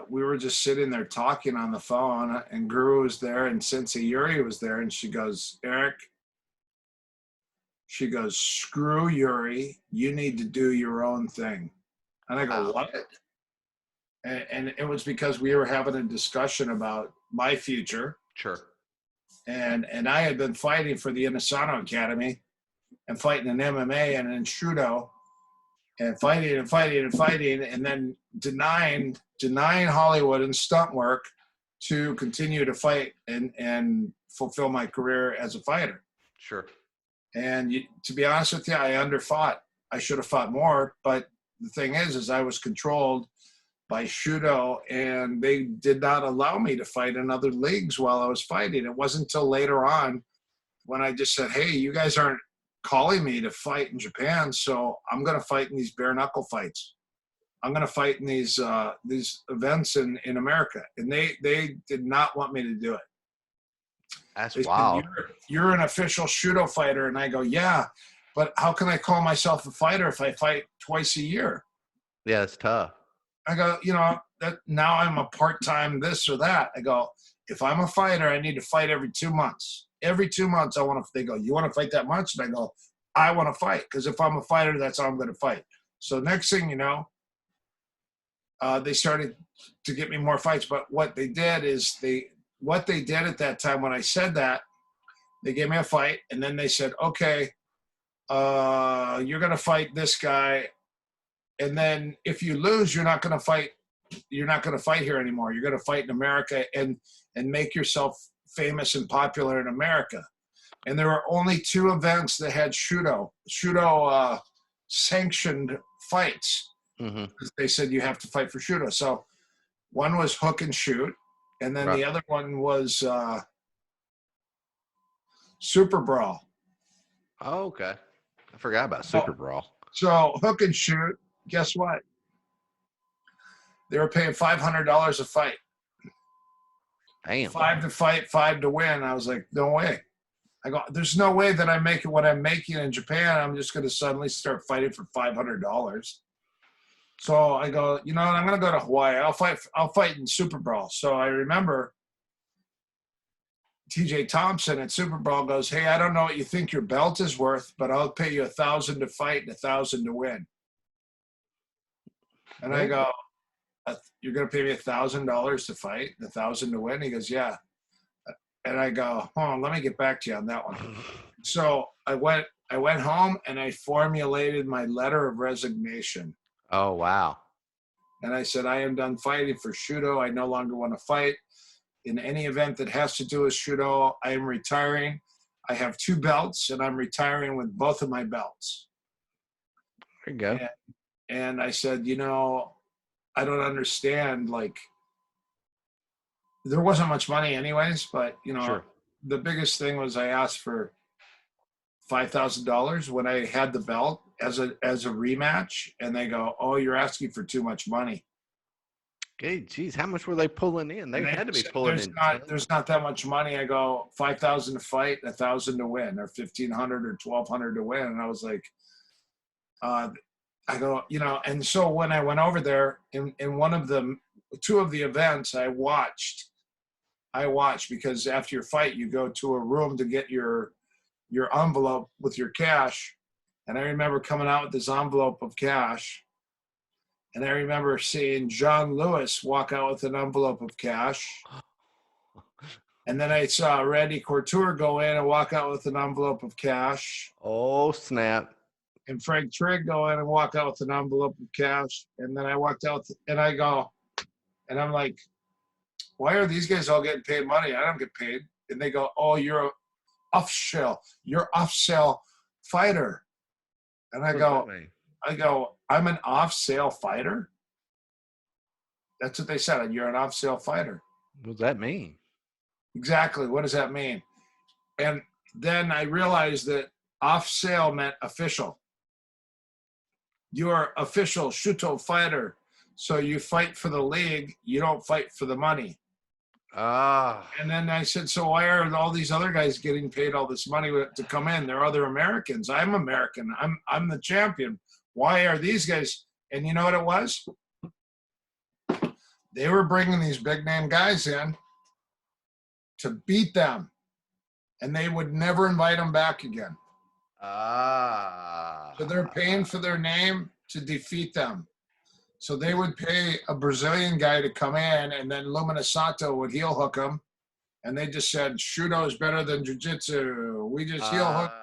B: we were just sitting there talking on the phone, and Guru was there, and Sensei Yuri was there, and she goes, Erik, screw Yuri, you need to do your own thing. And I go, what? And it was because we were having a discussion about my future.
A: Sure.
B: And I had been fighting for the Inosanto Academy and fighting in MMA and in Shudo and fighting, and then denying Hollywood and stunt work to continue to fight and fulfill my career as a fighter.
A: Sure.
B: And to be honest with you, I underfought. I should have fought more, but the thing is I was controlled by Shudo, and they did not allow me to fight in other leagues while I was fighting. It wasn't until later on when I just said, hey, you guys aren't calling me to fight in Japan, so I'm going to fight in these bare knuckle fights. I'm going to fight in these events in America. And they did not want me to do it.
A: That's
B: wild.
A: Said,
B: you're an official Shudo fighter. And I go, yeah, but how can I call myself a fighter if I fight twice a year?
A: Yeah, it's tough.
B: I go, that now I'm a part-time this or that. I go, if I'm a fighter, I need to fight every 2 months. Every 2 months, they go, you want to fight that much? And I go, I want to fight. Because if I'm a fighter, that's how I'm going to fight. So next thing you know, they started to get me more fights. But what they did at that time when I said that, they gave me a fight. And then they said, okay, you're going to fight this guy. And then if you lose, you're not going to fight. You're not going to fight here anymore. You're going to fight in America and make yourself famous and popular in America. And there were only 2 events that had Shudo sanctioned fights.
A: Mm-hmm.
B: They said you have to fight for Shudo. So one was hook and shoot, and then the other one was Super Brawl.
A: Oh, okay. I forgot about Super Brawl.
B: So hook and shoot, guess what? They were paying $500 a fight.
A: Damn.
B: 5 to fight, 5 to win. I was like, no way. I go, there's no way that I'm making what I'm making in Japan. I'm just going to suddenly start fighting for $500. So I go, you know what? I'm going to go to Hawaii. I'll fight in Super Brawl. So I remember TJ Thompson at Super Brawl goes, hey, I don't know what you think your belt is worth, but I'll pay you $1,000 to fight and $1,000 to win. And I go, you're going to pay me $1,000 to fight, $1,000 to win? He goes, yeah. And I go, hold on, let me get back to you on that one. So I went home and I formulated my letter of resignation.
A: Oh, wow.
B: And I said, I am done fighting for Shudo. I no longer want to fight in any event that has to do with Shudo. I am retiring. I have 2 belts and I'm retiring with both of my belts.
A: There you go.
B: And I said, you know, I don't understand, like, there wasn't much money anyways, but, you know,
A: Sure.
B: The biggest thing was I asked for $5,000 when I had the belt as a rematch, and they go, oh, you're asking for too much money.
A: Hey, geez, how much were they pulling in? They had to be pulling in.
B: There's not that much money. I go, $5,000 to fight, $1,000 to win, or $1,500 or $1,200 to win. And I was like, I go, you know, and so when I went over there in one of the 2 of the events, I watched because after your fight, you go to a room to get your envelope with your cash. And I remember coming out with this envelope of cash. And I remember seeing John Lewis walk out with an envelope of cash. And then I saw Randy Couture go in and walk out with an envelope of cash.
A: Oh, snap.
B: And Frank Trigg go in and walk out with an envelope of cash. And then I walked out and I go, and I'm like, why are these guys all getting paid money? I don't get paid. And they go, oh, you're off-sale fighter. And I go, I'm an off-sale fighter? That's what they said. You're an off-sale fighter.
A: What does that mean?
B: Exactly. What does that mean? And then I realized that off-sale meant official. You're official Shuto fighter. So you fight for the league. You don't fight for the money. And then I said, so why are all these other guys getting paid all this money to come in? They're other Americans. I'm American. I'm the champion. Why are these guys? And you know what it was? They were bringing these big name guys in to beat them, and they would never invite them back again. So they're paying for their name to defeat them. So they would pay a Brazilian guy to come in, and then Lumina Sato would heel hook him. And they just said, Shudo is better than Jiu-Jitsu. We just heel hooked.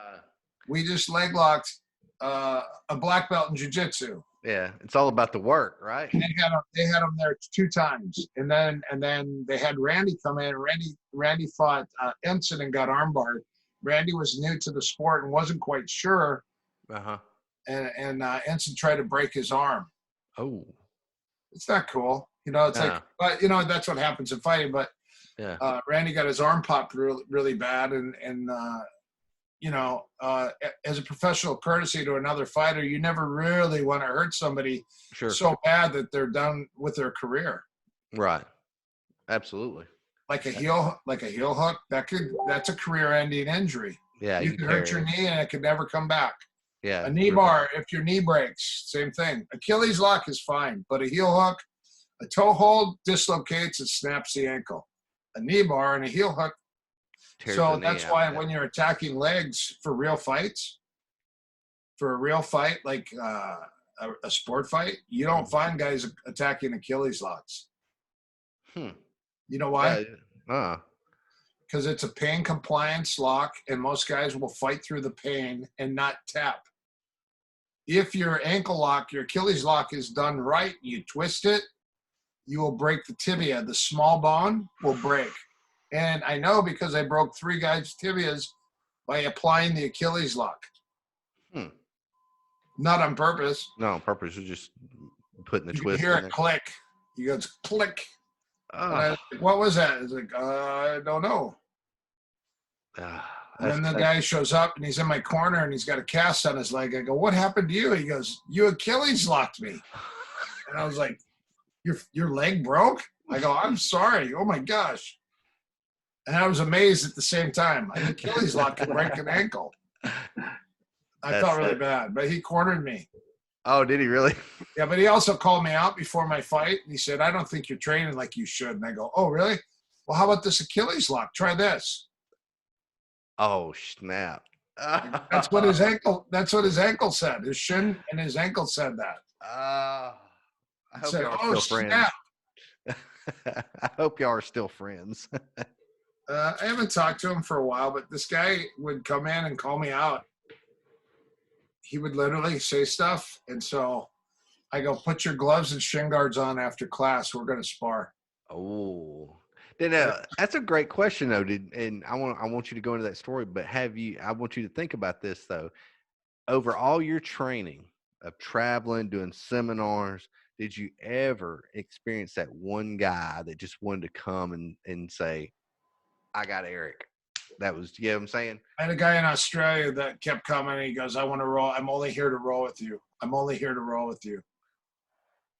B: We just leg locked a black belt in Jiu-Jitsu.
A: Yeah, it's all about the work, right?
B: And they had him there 2 times. And then they had Randy come in. Randy fought Ensign and got armbarred. Randy was new to the sport and wasn't quite sure. And Ensign tried to break his arm.
A: Oh,
B: it's not cool. You know, it's like, but you know, that's what happens in fighting. But Randy got his arm popped really, really bad. And you know, as a professional courtesy to another fighter, you never really want to hurt somebody so bad that they're done with their career.
A: Right. Absolutely.
B: Like a heel hook, that's a career-ending injury.
A: Yeah.
B: You can hurt your knee and it could never come back.
A: Yeah.
B: A knee bar, if your knee breaks, same thing. Achilles lock is fine, but a heel hook, a toe hold dislocates and snaps the ankle. A knee bar and a heel hook. So that's why when you're attacking legs for real fights, for a real fight, like a sport fight, you don't find guys attacking Achilles locks. You know why? because it's a pain compliance lock, and most guys will fight through the pain and not tap. If your ankle lock, your Achilles lock is done right, you twist it, you will break the tibia. The small bone will break. And I know because I broke 3 guys' tibias by applying the Achilles lock. Not on purpose.
A: No, on purpose. You're just putting the
B: You can
A: twist
B: hear
A: in
B: it
A: there.
B: click. He goes, click. And I
A: Oh,
B: was like, what was that? It's like, I don't know. And then the guy shows up and he's in my corner and he's got a cast on his leg. I go, what happened to you? He goes, you Achilles locked me. And I was like, your leg broke? I go, I'm sorry. Oh my gosh. And I was amazed at the same time. An Achilles lock can break an ankle. I felt really bad, but he cornered me.
A: Oh, did he really?
B: Yeah, but he also called me out before my fight. And he said, I don't think you're training like you should. And I go, oh, really? Well, how about this Achilles lock? Try this.
A: Oh, snap.
B: That's what his ankle said. His shin and his ankle said that.
A: I hope
B: said,
A: y'all
B: oh,
A: are still friends. I hope y'all are still friends.
B: I haven't talked to him for a while, but this guy would come in and call me out. He would literally say stuff. And so I go, put your gloves and shin guards on after class. We're going to spar.
A: Oh, then that's a great question though. And I want you to go into that story, but I want you to think about this though. Over all your training of traveling, doing seminars, did you ever experience that one guy that just wanted to come and say, I got Erik? That was, you know what I'm saying?
B: I had a guy in Australia that kept coming. He goes, I want to roll. I'm only here to roll with you. I'm only here to roll with you.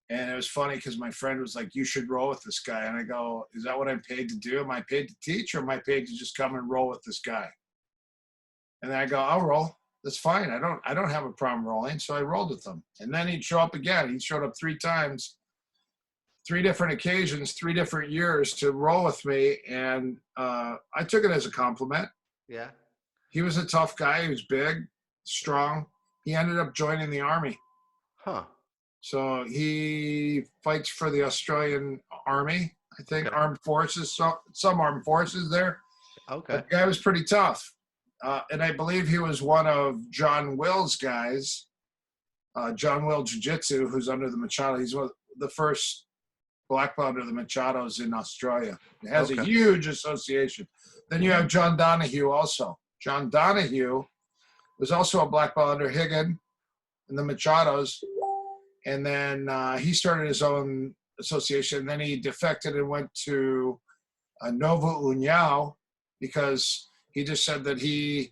B: And it was funny because my friend was like, you should roll with this guy. And I go, is that what I'm paid to do? Am I paid to teach, or am I paid to just come and roll with this guy? And then I go, I'll roll. That's fine. I don't have a problem rolling. So I rolled with him. And then he'd show up again. He showed up 3 times, 3 different occasions, 3 different years to roll with me. And I took it as a compliment.
A: Yeah.
B: He was a tough guy. He was big, strong. He ended up joining the Army.
A: Huh.
B: So he fights for the Australian Army, I think,
A: Okay.
B: armed forces, some armed forces there.
A: Okay.
B: But the guy was pretty tough. And I believe he was one of John Will's guys, John Will Jiu-Jitsu, who's under the Machado. He's one of the first black belt under the Machados in Australia. It has a huge association. Then you have John Donahue also. John Donahue was also a black belt under Higgin and the Machados. And then he started his own association. Then he defected and went to Nova União because he just said that he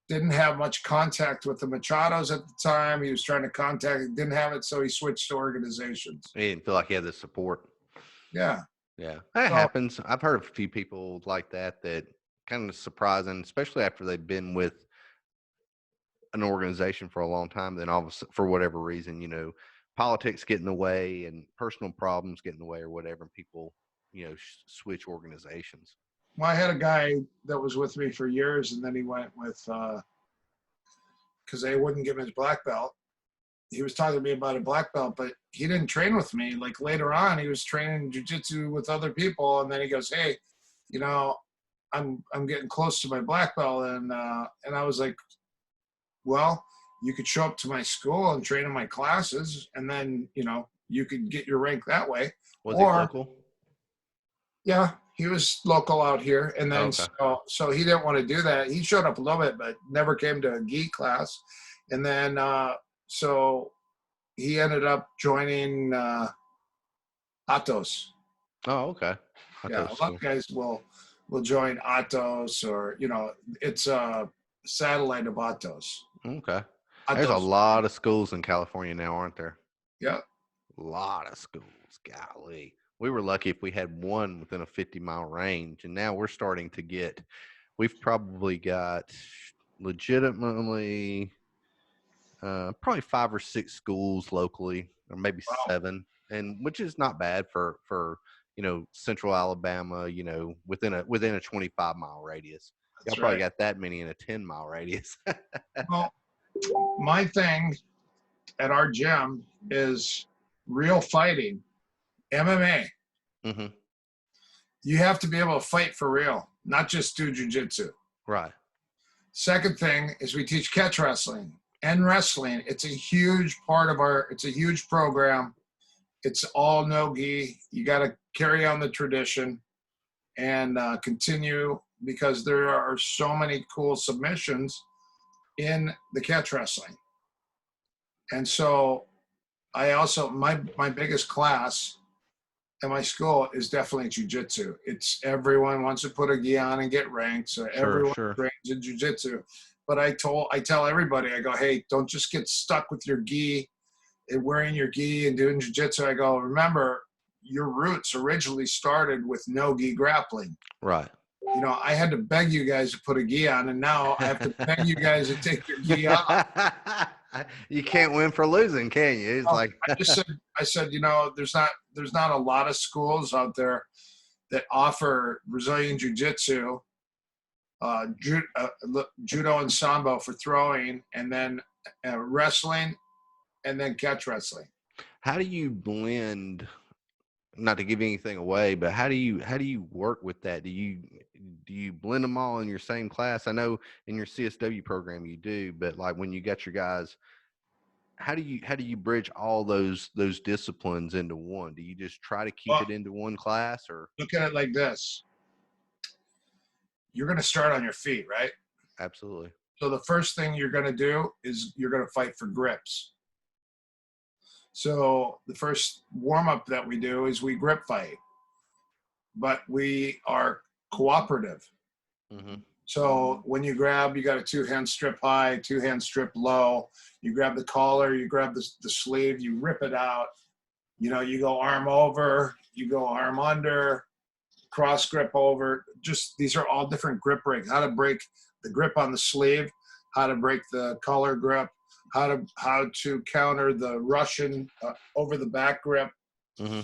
B: didn't have much contact with the Machados at the time. He was trying to contact, didn't have it, so he switched to organizations.
A: He didn't feel like he had the support.
B: Yeah.
A: Yeah, that happens. I've heard of a few people like that kind of surprising, especially after they've been with an organization for a long time. Then all of a sudden, for whatever reason, politics get in the way and personal problems get in the way or whatever, and people, switch organizations.
B: Well, I had a guy that was with me for years, and then he went with, because they wouldn't give him his black belt. He was talking to me about a black belt, but he didn't train with me. Like later on, he was training jiu-jitsu with other people, and then he goes, "Hey, I'm getting close to my black belt," and I was like, "Well, you could show up to my school and train in my classes, and then you could get your rank that way."
A: Was he local?
B: Yeah, he was local out here, and then so he didn't want to do that. He showed up a little bit, but never came to a gi class, and then so he ended up joining Atos.
A: Oh, okay.
B: Yeah, a lot of guys will join Atos, or it's a satellite of Atos.
A: Okay. There's a lot of schools in California now, aren't there?
B: Yeah.
A: A lot of schools. Golly. We were lucky if we had one within a 50-mile range, and now we're starting to we've probably got legitimately probably 5 or 6 schools locally, or maybe 7, and which is not bad for Central Alabama, within a 25-mile radius. Y'all probably got that many in a 10-mile radius.
B: Well, my thing at our gym is real fighting, MMA.
A: Mm-hmm.
B: You have to be able to fight for real. not just do jujitsu.
A: Right.
B: Second thing is we teach catch wrestling and wrestling. It's a huge part of it's a huge program. It's all no gi. You got to carry on the tradition and continue, because there are so many cool submissions in the catch wrestling. And so I also, my biggest class at my school is definitely jiu-jitsu. It's everyone wants to put a gi on and get ranked, so everyone trains in jiu-jitsu. But I tell everybody, I go, hey, don't just get stuck with your gi and wearing your gi and doing jiu-jitsu. I go, remember, your roots originally started with no gi grappling.
A: Right.
B: You know, I had to beg you guys to put a gi on, and now I have to beg you guys to take your gi off.
A: You can't win for losing, can you? It's like
B: I said, you know, there's not a lot of schools out there that offer Brazilian jiu-jitsu, judo and sambo for throwing, and then wrestling, and then catch wrestling.
A: How do you blend? Not to give anything away, but how do you work with that? Do you blend them all in your same class? I know in your CSW program you do, but like when you got your guys, how do you bridge all those disciplines into one? Do you just try to keep it into one class, or
B: look at it like this? You're going to start on your feet, right?
A: Absolutely.
B: So the first thing you're going to do is you're going to fight for grips. So the first warm-up that we do is we grip fight, but we are cooperative.
A: Mm-hmm.
B: So when you grab, you got a 2-hand strip high, 2-hand strip low. You grab the collar, you grab the sleeve, you rip it out. You know, you go arm over, you go arm under, cross grip over. Just these are all different grip breaks. How to break the grip on the sleeve, how to break the collar grip, how to counter the Russian over the back grip.
A: Mm-hmm.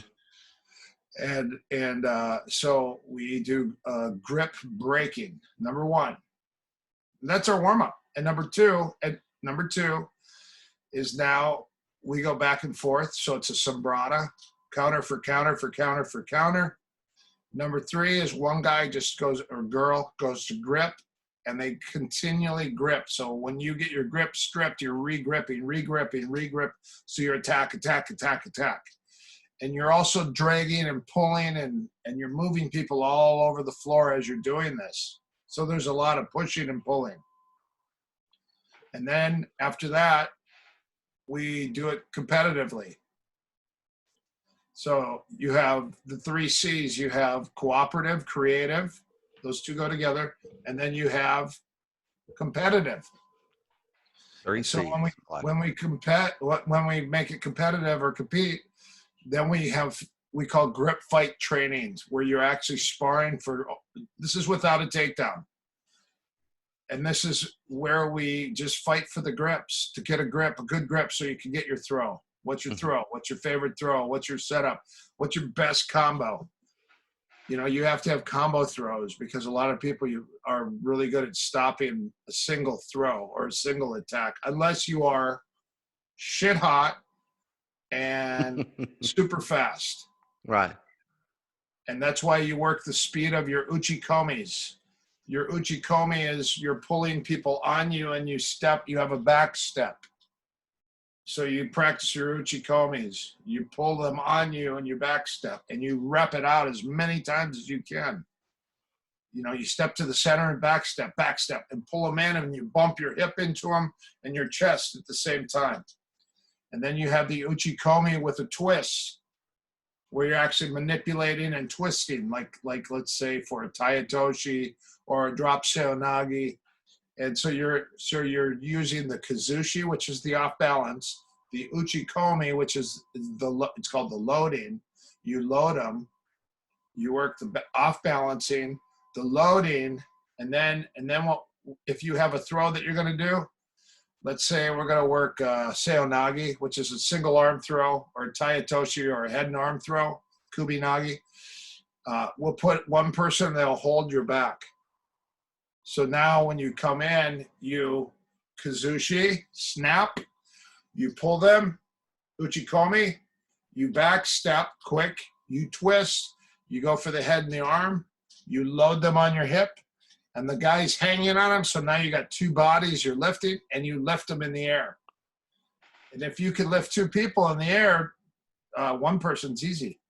B: And so we do grip breaking, number one. That's our warm up. And number two is now we go back and forth. So it's a sombrata, counter for counter for counter for counter. Number three is one guy just goes, or girl goes to grip, and they continually grip. So when you get your grip stripped, you're re-gripping. So you're attack. And you're also dragging and pulling, and you're moving people all over the floor as you're doing this. So there's a lot of pushing and pulling. And then after that, we do it competitively. So you have the 3 C's. You have cooperative, creative. Those two go together. And then you have competitive. So when we make it competitive or compete, then we call grip fight trainings, where you're actually sparring this is without a takedown. And this is where we just fight for the grips, to get a good grip, so you can get your throw. What's your throw? What's your favorite throw? What's your setup? What's your best combo? You know, you have to have combo throws, because a lot of people are really good at stopping a single throw or a single attack, unless you are shit hot and super fast.
A: Right.
B: And that's why you work the speed of your uchikomis. Your uchikomi is you're pulling people on you, and you have a back step. So you practice your uchikomis. You pull them on you and you back step, and you rep it out as many times as you can. You know, you step to the center and back step, and pull them in, and you bump your hip into them and your chest at the same time. And then you have the uchikomi with a twist, where you're actually manipulating and twisting, like let's say for a tayatoshi or a drop seonagi. And so you're using the kazushi, which is the off balance, the uchikomi, which is it's called the loading. You load them, you work the off balancing, the loading, and then if you have a throw that you're going to do, let's say we're going to work seonagi, which is a single arm throw, or a tayatoshi, or a head and arm throw, kubinagi. We'll put one person, they'll hold your back. So now when you come in, you kazushi, snap, you pull them, uchikomi, you back step quick, you twist, you go for the head and the arm, You load them on your hip, and the guy's hanging on them. So now you got two bodies you're lifting, and you lift them in the air. And if you can lift two people in the air, one person's easy.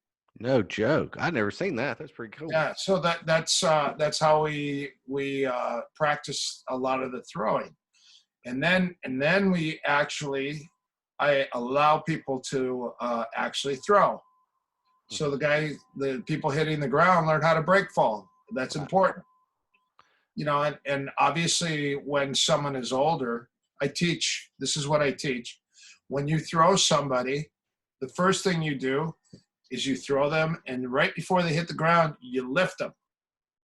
A: No joke. I've never seen that. That's pretty cool.
B: Yeah. So that's how we practice a lot of the throwing, and then I allow people to actually throw. So the people hitting the ground learn how to break fall. That's important. And obviously when someone is older, this is what I teach. When you throw somebody, the first thing you do is you throw them, and right before they hit the ground, you lift them.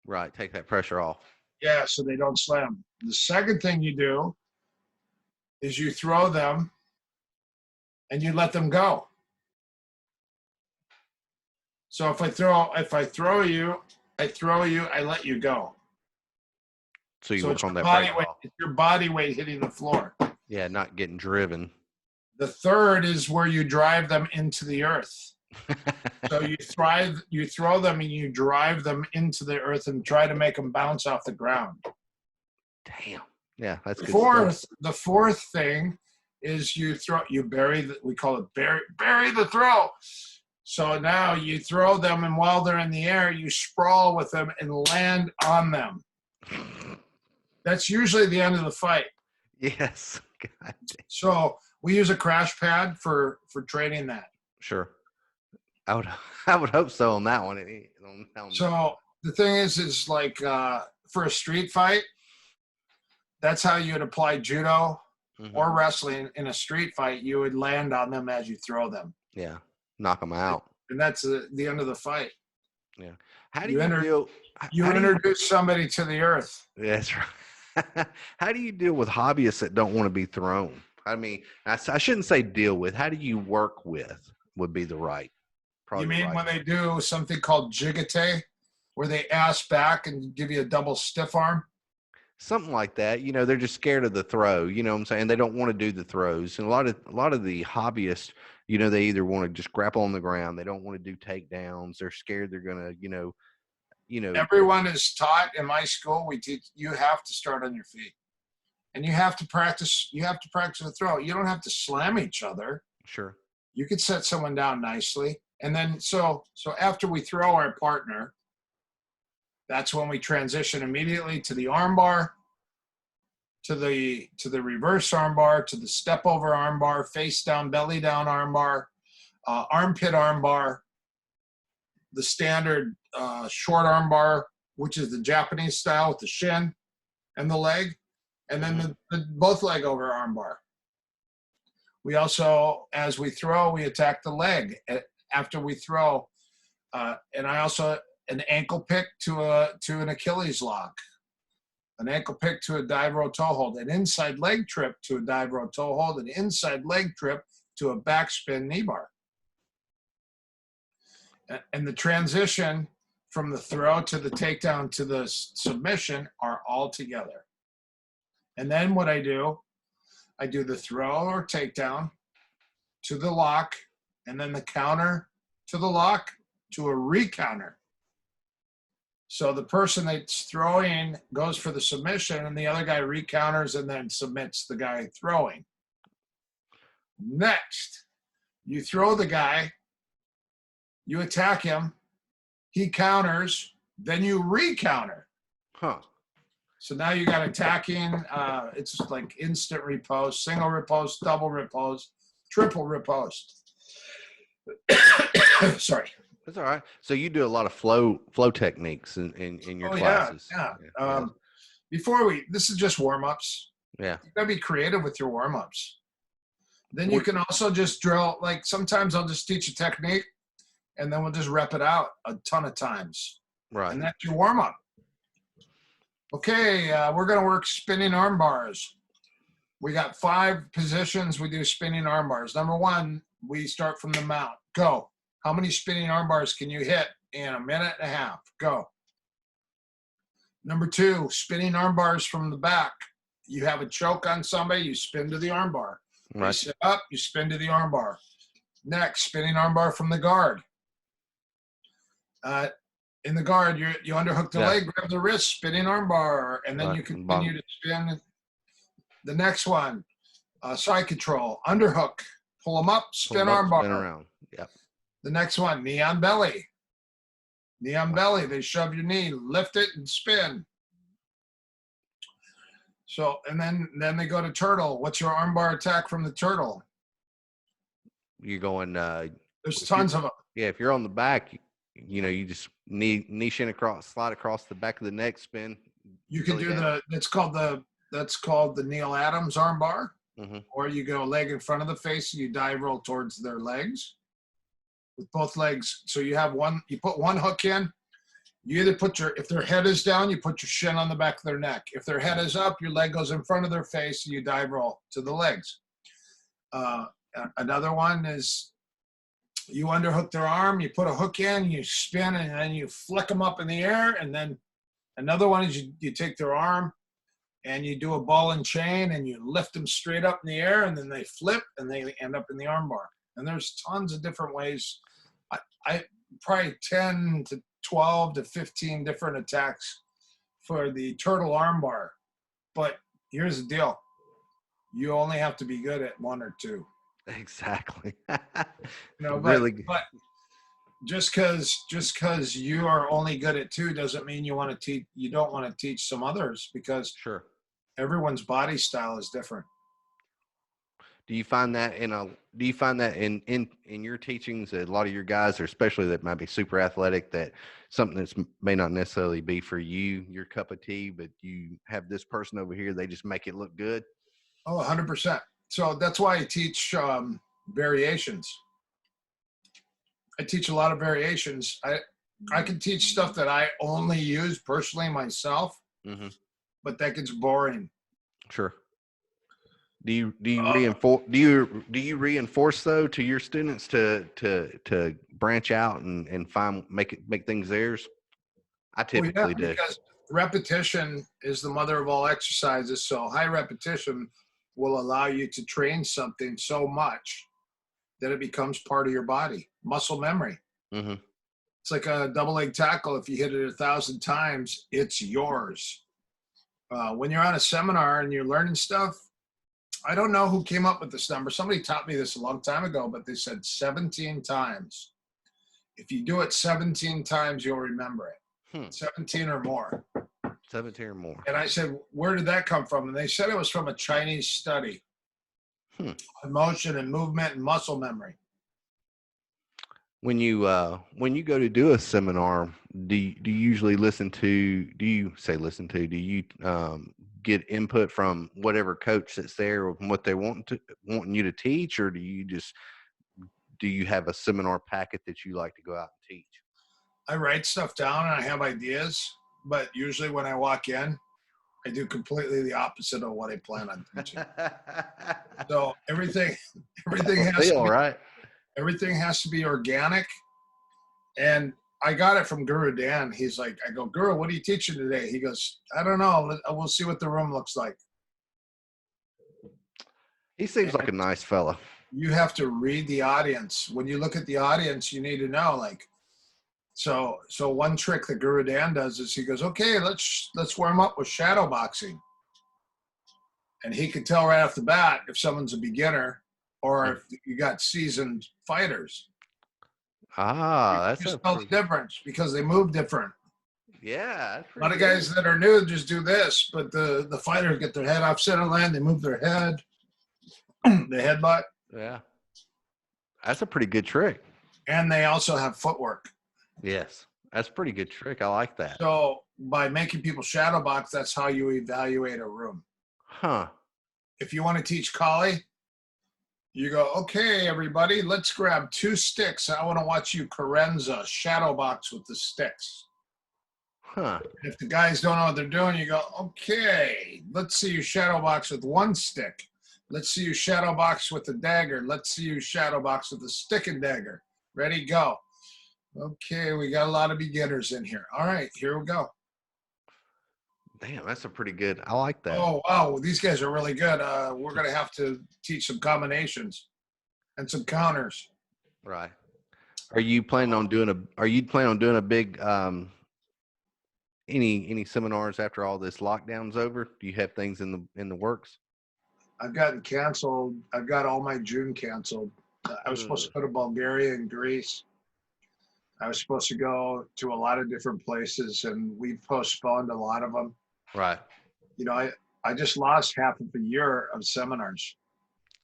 A: Right. Take that pressure off.
B: Yeah, so they don't slam. The second thing you do is you throw them and you let them go. So if I throw you, I let you go.
A: So you work on that
B: body
A: break
B: weight.
A: off.
B: It's your body weight hitting the floor.
A: Yeah, not getting driven.
B: The third is where you drive them into the earth. So you throw them and you drive them into the earth and try to make them bounce off the ground.
A: Damn. Yeah, that's good stuff.
B: The fourth thing is you bury we call it bury the throw. So now you throw them, and while they're in the air, you sprawl with them and land on them. That's usually the end of the fight.
A: Yes. God.
B: So we use a crash pad for training that.
A: Sure. I would hope so on that one.
B: So the thing is like for a street fight, that's how you would apply judo or wrestling. In a street fight, you would land on them as you throw them.
A: Yeah, knock them out.
B: And that's the end of the fight.
A: Yeah. How do you
B: introduce somebody to the earth?
A: That's right. How do you deal with hobbyists that don't want to be thrown? I mean, I shouldn't say deal with. How do you work with would be the right.
B: You mean when they do something called jigate, where they ass back and give you a double stiff arm?
A: Something like that. They're just scared of the throw. You know what I'm saying? They don't want to do the throws. And a lot of the hobbyists, they either want to just grapple on the ground. They don't want to do takedowns. They're scared they're going to,
B: Everyone is taught in my school. We teach you have to start on your feet, and you have to practice. You have to practice the throw. You don't have to slam each other.
A: Sure.
B: You could set someone down nicely. And then so after we throw our partner, that's when we transition immediately to the arm bar, to the reverse arm bar, to the step over arm bar, face down, belly down arm bar, armpit arm bar, the standard short arm bar, which is the Japanese style with the shin and the leg, and then the both leg over arm bar. We also, as we throw, we attack the leg after we throw, and I also an ankle pick to an Achilles lock, an ankle pick to a dive row toe hold, an inside leg trip to a dive row toe hold, an inside leg trip to a backspin knee bar. And the transition from the throw to the takedown to the submission are all together. And then what I do the throw or takedown to the lock, and then the counter to the lock to a recounter. So the person that's throwing goes for the submission, and the other guy recounters and then submits the guy throwing. Next, you throw the guy, you attack him, he counters, then you recounter.
A: Huh.
B: So now you got attacking, it's like instant riposte, single riposte, double riposte, triple riposte. Sorry.
A: That's all right. So you do a lot of flow techniques in your classes.
B: Yeah. This is just warm-ups.
A: Yeah.
B: You gotta be creative with your warm-ups. Then you can also just drill, like sometimes I'll just teach a technique and then we'll just rep it out a ton of times.
A: Right.
B: And that's your warm-up. Okay, we're gonna work spinning arm bars. We got 5 positions we do spinning arm bars. Number 1, we start from the mount. Go. How many spinning arm bars can you hit in a minute and a half? Go. Number 2, spinning arm bars from the back. You have a choke on somebody, you spin to the arm bar. Right. You sit up, you spin to the arm bar. Next, spinning arm bar from the guard. In the guard, you underhook the
A: Yeah.
B: leg, grab the wrist, spinning armbar, and then
A: Right.
B: you
A: And
B: continue
A: bottom.
B: to spin. The next one, side control, underhook, pull them up,
A: Pull
B: spin
A: them up, spin
B: armbar.
A: around. Yep.
B: The next one, knee on belly. Knee on belly, they shove your knee, lift it and spin. So, and then they go to turtle. What's your armbar attack from the turtle?
A: You're going.
B: There's tons of them.
A: Yeah, if you're on the back, you just knee shin across, slide across the back of the neck, spin.
B: You can do
A: down.
B: that's called the Neil Adams armbar,
A: Mm-hmm.
B: or you go leg in front of the face and you dive roll towards their legs with both legs. So you have one, you put one hook in. You either if their head is down, you put your shin on the back of their neck. If their head is up, your leg goes in front of their face and you dive roll to the legs. Another one is you underhook their arm, you put a hook in, you spin, and then you flick them up in the air. And then another one is you take their arm and you do a ball and chain and you lift them straight up in the air, and then they flip and they end up in the armbar. And there's tons of different ways. I probably 10 to 12 to 15 different attacks for the turtle armbar. But here's the deal. You only have to be good at one or two.
A: Exactly.
B: But just because you are only good at two doesn't mean you want to teach. You don't want to teach some others, because
A: Sure.
B: everyone's body style is different.
A: Do you find that in your teachings, a lot of your guys, or especially that might be super athletic, that something that's may not necessarily be for you, your cup of tea, but you have this person over here, they just make it look good?
B: Oh, 100%. So that's why I teach variations. I teach a lot of variations. I can teach stuff that I only use personally myself,
A: Mm-hmm.
B: but that gets boring.
A: Sure. Do you reinforce though to your students to branch out and make things theirs? I typically do.
B: Because repetition is the mother of all exercises. So high repetition will allow you to train something so much that it becomes part of your body. Muscle memory.
A: Mm-hmm.
B: It's like a double leg tackle. If you hit it 1,000 times, it's yours. When you're on a seminar and you're learning stuff, I don't know who came up with this number. Somebody taught me this a long time ago, but they said 17 times. If you do it 17 times, you'll remember it. 17 or more.
A: 17 or more.
B: And I said, where did that come from? And they said it was from a Chinese study. Motion and movement and muscle memory.
A: When you go to do a seminar, do you usually do you get input from whatever coach that's there or what they wanting you to teach, or do you have a seminar packet that you like to go out and teach?
B: I write stuff down and I have ideas, but usually when I walk in, I do completely the opposite of what I plan on teaching. So everything has to be organic. And I got it from Guru Dan. He's like, I go, Guru, what are you teaching today? He goes, I don't know. We'll see what the room looks like.
A: He seems like a nice fella.
B: You have to read the audience. When you look at the audience, you need to know, like, so one trick that Guru Dan does is he goes, okay, let's warm up with shadow boxing. And he can tell right off the bat if someone's a beginner or if you got seasoned fighters.
A: That's
B: the difference because they move different.
A: Yeah.
B: A lot of guys that are new just do this, but the fighters get their head off center line, they move their head, they headbutt.
A: Yeah. That's a pretty good trick.
B: And they also have footwork.
A: Yes. That's a pretty good trick. I like that.
B: So by making people shadow box, that's how you evaluate a room.
A: Huh.
B: If you want to teach Kali, you go, okay, everybody, let's grab 2 sticks. I want to watch you Carenza shadow box with the sticks.
A: Huh.
B: If the guys don't know what they're doing, you go, okay, let's see you shadow box with 1 stick. Let's see you shadow box with a dagger. Let's see you shadow box with a stick and dagger. Ready, go. Okay, we got a lot of beginners in here. All right, here we go.
A: Damn, that's a pretty good. I like that.
B: Oh, wow. These guys are really good. We're going to have to teach some combinations and some counters.
A: Right. Are you planning on doing a big any seminars after all this lockdown's over? Do you have things in the works?
B: I've gotten canceled. I've got all my June canceled. I was supposed to
A: Ugh.
B: go to Bulgaria and Greece. I was supposed to go to a lot of different places, and we've postponed a lot of them.
A: Right.
B: You know, I just lost half of a year of seminars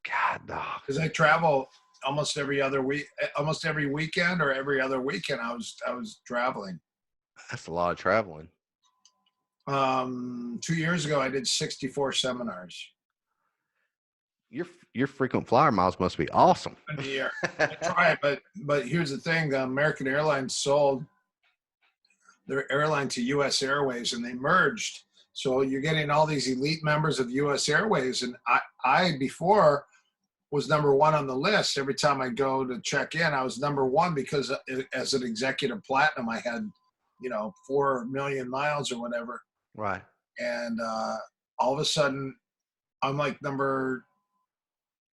A: God, dog.
B: because I travel almost every other week, almost every weekend or every other weekend. I was traveling.
A: That's a lot of traveling.
B: 2 years ago, I did 64 seminars
A: Your frequent flyer miles must be awesome.
B: in a year. I try, but here's the thing: American Airlines sold their airline to U.S. Airways, and they merged. So you're getting all these elite members of U.S. Airways, and I before was number one on the list. Every time I go to check in, I was number one because as an executive platinum, I had 4 million miles or whatever.
A: Right.
B: And all of a sudden, I'm like number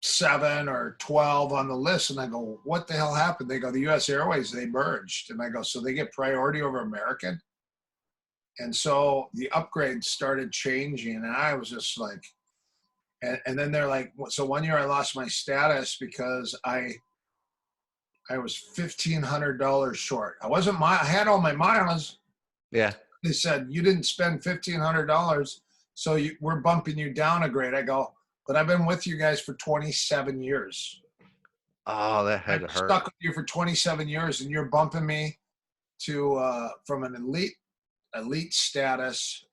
B: 7 or 12 on the list, and I go, what the hell happened? They go, the U.S. Airways, they merged. And I go, so they get priority over American? And so the upgrades started changing, and I was just like, and then they're like, so one year I lost my status because I was $1,500 short. I had all my miles.
A: Yeah.
B: They said, you didn't spend $1,500, so we're bumping you down a grade. I go, but I've been with you guys for 27 years.
A: Oh, that had
B: I've
A: to hurt.
B: stuck with you for 27 years, and you're bumping me to from an elite status,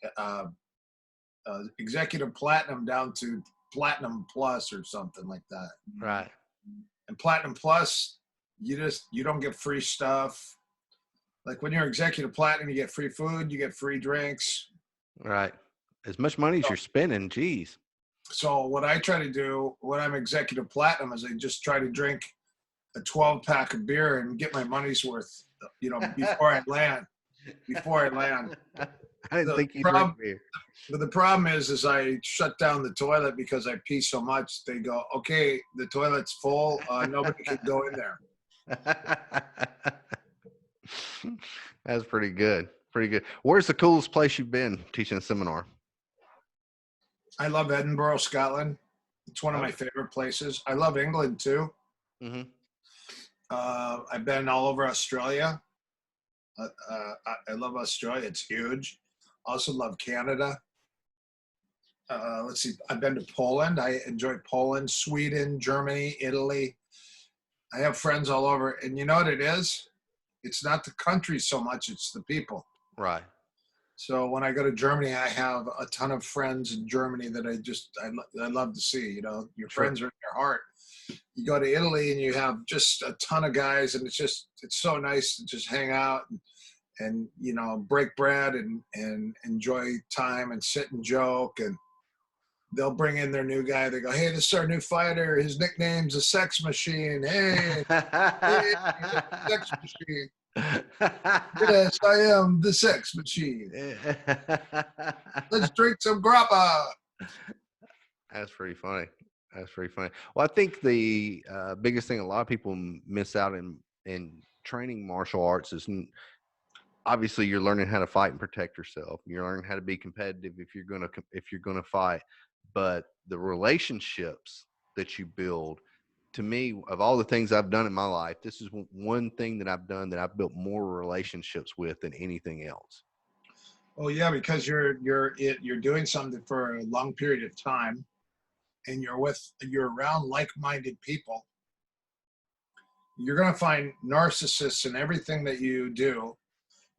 B: executive platinum down to platinum plus or something like that.
A: Right.
B: And platinum plus, you don't get free stuff. Like when you're executive platinum, you get free food, you get free drinks.
A: Right. As much money as you're spending, geez.
B: So what I try to do when I'm executive platinum is I just try to drink a 12-pack of beer and get my money's worth, before I land.
A: I didn't think you drink beer.
B: But the problem is I shut down the toilet because I pee so much. They go, okay, the toilet's full. Nobody can go in there.
A: That's pretty good. Pretty good. Where's the coolest place you've been teaching a seminar?
B: I love Edinburgh, Scotland. It's one of my favorite places. I love England too.
A: Mm-hmm.
B: I've been all over Australia. I love Australia. It's huge. Also love Canada. Let's see. I've been to Poland. I enjoy Poland, Sweden, Germany, Italy. I have friends all over. And you know what it is? It's not the country so much. It's the people.
A: Right.
B: So when I go to Germany, I have a ton of friends in Germany that I love to see. Your friends are in your heart. You go to Italy and you have just a ton of guys, and it's so nice to just hang out and break bread and enjoy time and sit and joke. And they'll bring in their new guy. They go, hey, this is our new fighter. His nickname's a sex machine. Hey, sex machine. Yes, I am the sex machine. Let's drink some grappa.
A: That's pretty funny. Well, I think the biggest thing a lot of people miss out in training martial arts is obviously you're learning how to fight and protect yourself. You're learning how to be competitive if you're gonna fight, but the relationships that you build. To me, of all the things I've done in my life, this is one thing that I've done that I've built more relationships with than anything else.
B: Oh yeah, because you're doing something for a long period of time, and you're around like-minded people. You're gonna find narcissists in everything that you do.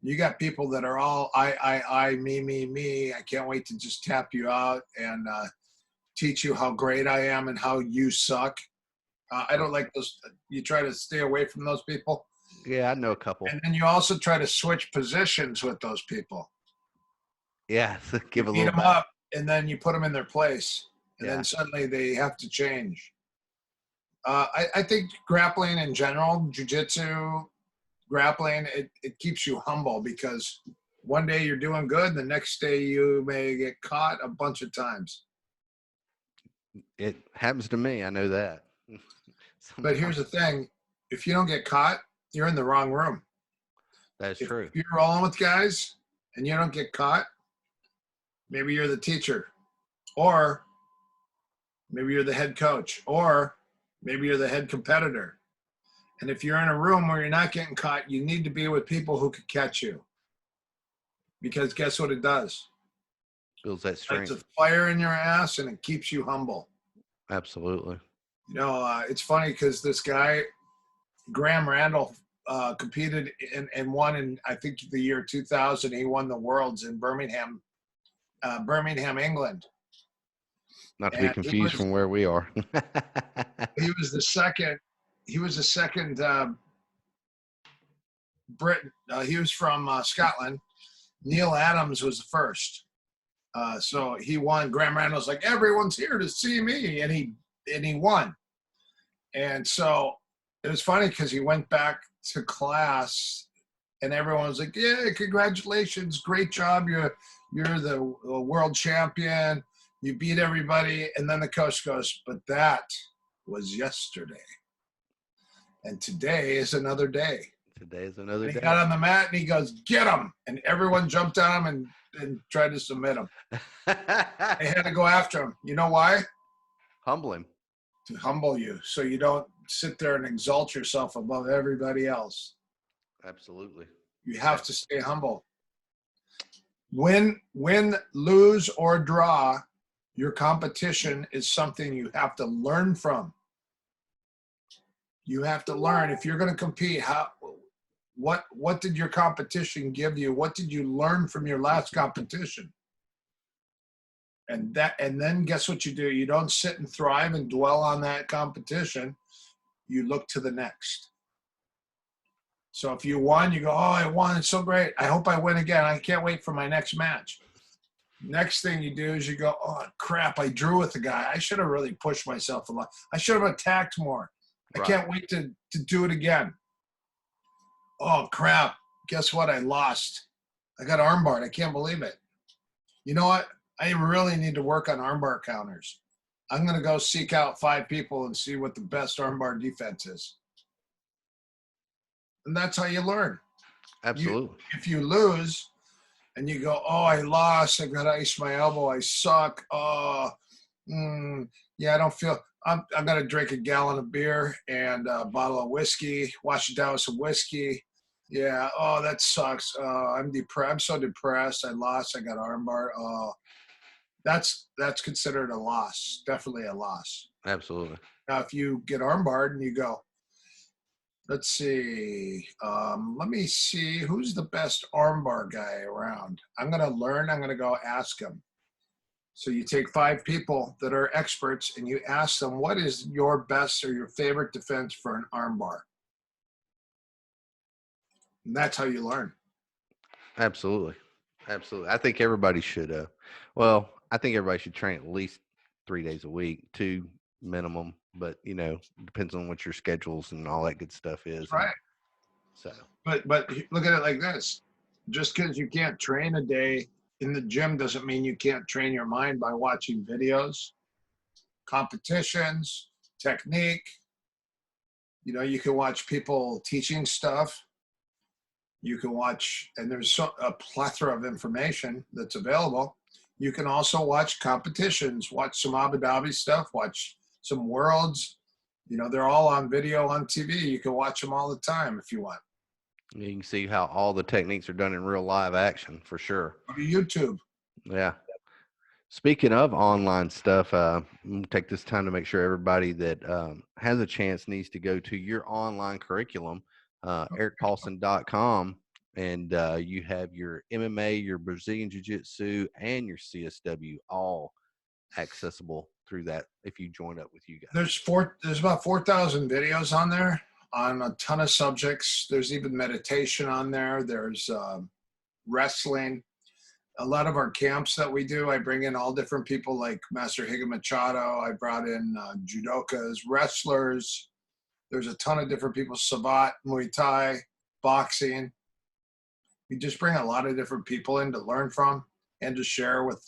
B: You got people that are all I, me. I can't wait to just tap you out and teach you how great I am and how you suck. I don't like those. You try to stay away from those people.
A: Yeah, I know a couple.
B: And then you also try to switch positions with those people.
A: Yeah, give
B: you
A: a
B: beat
A: little
B: them
A: back.
B: up, and then you put them in their place, and then suddenly they have to change. I think grappling in general, jiu-jitsu, grappling, it keeps you humble because one day you're doing good, the next day you may get caught a bunch of times.
A: It happens to me. I know that.
B: But here's the thing. If you don't get caught, you're in the wrong room.
A: That's
B: If
A: true.
B: you're rolling with guys and you don't get caught, maybe you're the teacher, or maybe you're the head coach, or maybe you're the head competitor. And if you're in a room where you're not getting caught, you need to be with people who could catch you. Because guess what it does?
A: Builds that
B: It's
A: strength.
B: a fire in your ass and it keeps you humble.
A: Absolutely.
B: You know, it's funny because this guy, Graham Randall, competed and won in, I think, the year 2000. He won the Worlds in Birmingham, England.
A: Not to be
B: And
A: confused from where we are.
B: he was the second. He was the second Brit. He was from Scotland. Neil Adams was the first. So he won. Graham Randall's like, everyone's here to see me, and he won. And so it was funny because he went back to class, and everyone was like, "Yeah, congratulations, great job! You're the world champion. You beat everybody." And then the coach goes, "But that was yesterday, and today is another day."
A: Today is another
B: And he
A: day.
B: got on the mat and he goes, "Get him!" And everyone jumped on him and tried to submit him. They had to go after him. You know why?
A: Humble him.
B: To humble you, so you don't sit there and exalt yourself above everybody else.
A: Absolutely.
B: You have to stay humble. Win, lose, or draw, your competition is something you have to learn from. You have to learn. If you're going to compete, what did your competition give you? What did you learn from your last competition? And then guess what you do? You don't sit and thrive and dwell on that competition. You look to the next. So if you won, you go, "Oh, I won. It's so great. I hope I win again. I can't wait for my next match." Next thing you do is you go, "Oh, crap, I drew with the guy. I should have really pushed myself a lot. I should have attacked more. I can't wait to do it again. Oh, crap. Guess what? I lost. I got armbarred. I can't believe it. You know what? I really need to work on armbar counters. I'm going to go seek out 5 people and see what the best armbar defense is." And that's how you learn.
A: Absolutely.
B: If you lose and you go, "Oh, I lost. I got ice my elbow. I suck. Oh, yeah, I don't feel. I'm going to drink a gallon of beer and a bottle of whiskey, wash it down with some whiskey. Yeah. Oh, that sucks. I'm depressed. I'm so depressed. I lost. I got armbar. Oh, that's considered a loss. Definitely a loss.
A: Absolutely.
B: Now, if you get armbarred and you go, let's see, let me see who's the best armbar guy around. I'm going to learn. I'm going to go ask him. So you take 5 people that are experts and you ask them, what is your best or your favorite defense for an armbar? And that's how you learn.
A: Absolutely. Absolutely. I think everybody should, I think everybody should train at least 3 days a week, 2 minimum, but depends on what your schedules and all that good stuff is.
B: That's right.
A: So,
B: but look at it like this. Just because you can't train a day in the gym doesn't mean you can't train your mind by watching videos, competitions, technique. You can watch people teaching stuff. You can watch, and there's a plethora of information that's available. You can also watch competitions, watch some Abu Dhabi stuff, watch some Worlds. They're all on video on TV. You can watch them all the time if you want.
A: you can see how all the techniques are done in real live action for sure.
B: Go to YouTube.
A: Yeah. Speaking of online stuff, I'm gonna take this time to make sure everybody that has a chance needs to go to your online curriculum, erikpaulson.com, and you have your MMA, your Brazilian Jiu-Jitsu, and your CSW all accessible through that if you join up with you guys.
B: There's about 4,000 videos on there on a ton of subjects. There's even meditation on there. There's wrestling. A lot of our camps that we do, I bring in all different people like Master Higa Machado. I brought in judokas, wrestlers. There's a ton of different people, Sabat, Muay Thai, boxing. We just bring a lot of different people in to learn from and to share with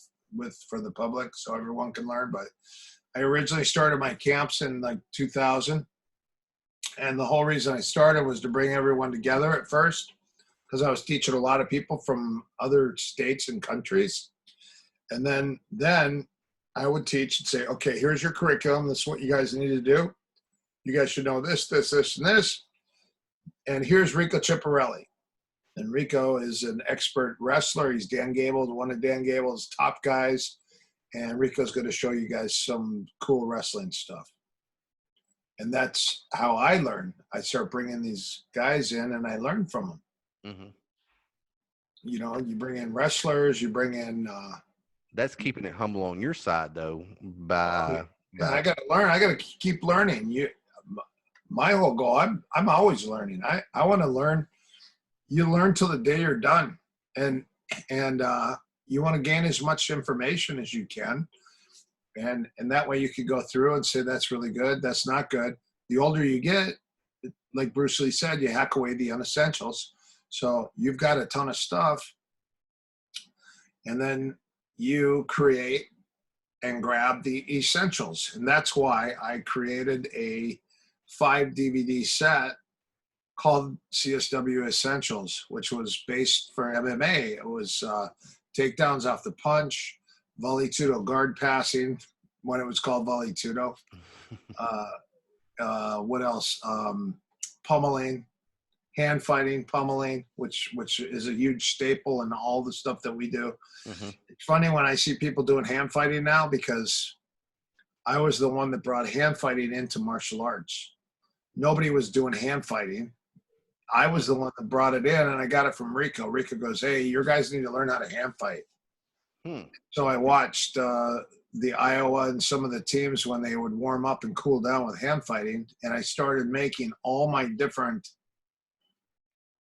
B: for the public so everyone can learn. But I originally started my camps in like 2000. And the whole reason I started was to bring everyone together at first, because I was teaching a lot of people from other states and countries. And then I would teach and say, okay, here's your curriculum. This is what you guys need to do. You guys should know this, this, this, and this. And here's Rico Chiapparelli. And Rico is an expert wrestler. He's Dan Gable, one of Dan Gable's top guys. And Rico's going to show you guys some cool wrestling stuff. And that's how I learn. I start bringing these guys in and I learn from them.
A: Mm-hmm.
B: You know, you bring in wrestlers, you bring in.
A: That's keeping it humble on your side, though. I
B: got to learn. I got to keep learning. My whole goal, I'm always learning. I want to learn. You learn till the day you're done. And you want to gain as much information as you can. And that way you could go through and say, that's really good. That's not good. The older you get, like Bruce Lee said, you hack away the unessentials. So you've got a ton of stuff. And then you create and grab the essentials. And that's why I created a 5 DVD set called CSW Essentials, which was based for MMA. It was takedowns off the punch, volley tudo guard passing, when it was called volley tudo. What else? Pummeling, hand fighting, pummeling, which is a huge staple in all the stuff that we do. Mm-hmm. It's funny when I see people doing hand fighting now, because I was the one that brought hand fighting into martial arts. Nobody was doing hand fighting. I was the one that brought it in, and I got it from Rico. Rico goes, hey, your guys need to learn how to hand fight. So I watched the Iowa and some of the teams when they would warm up and cool down with hand fighting, and I started making all my different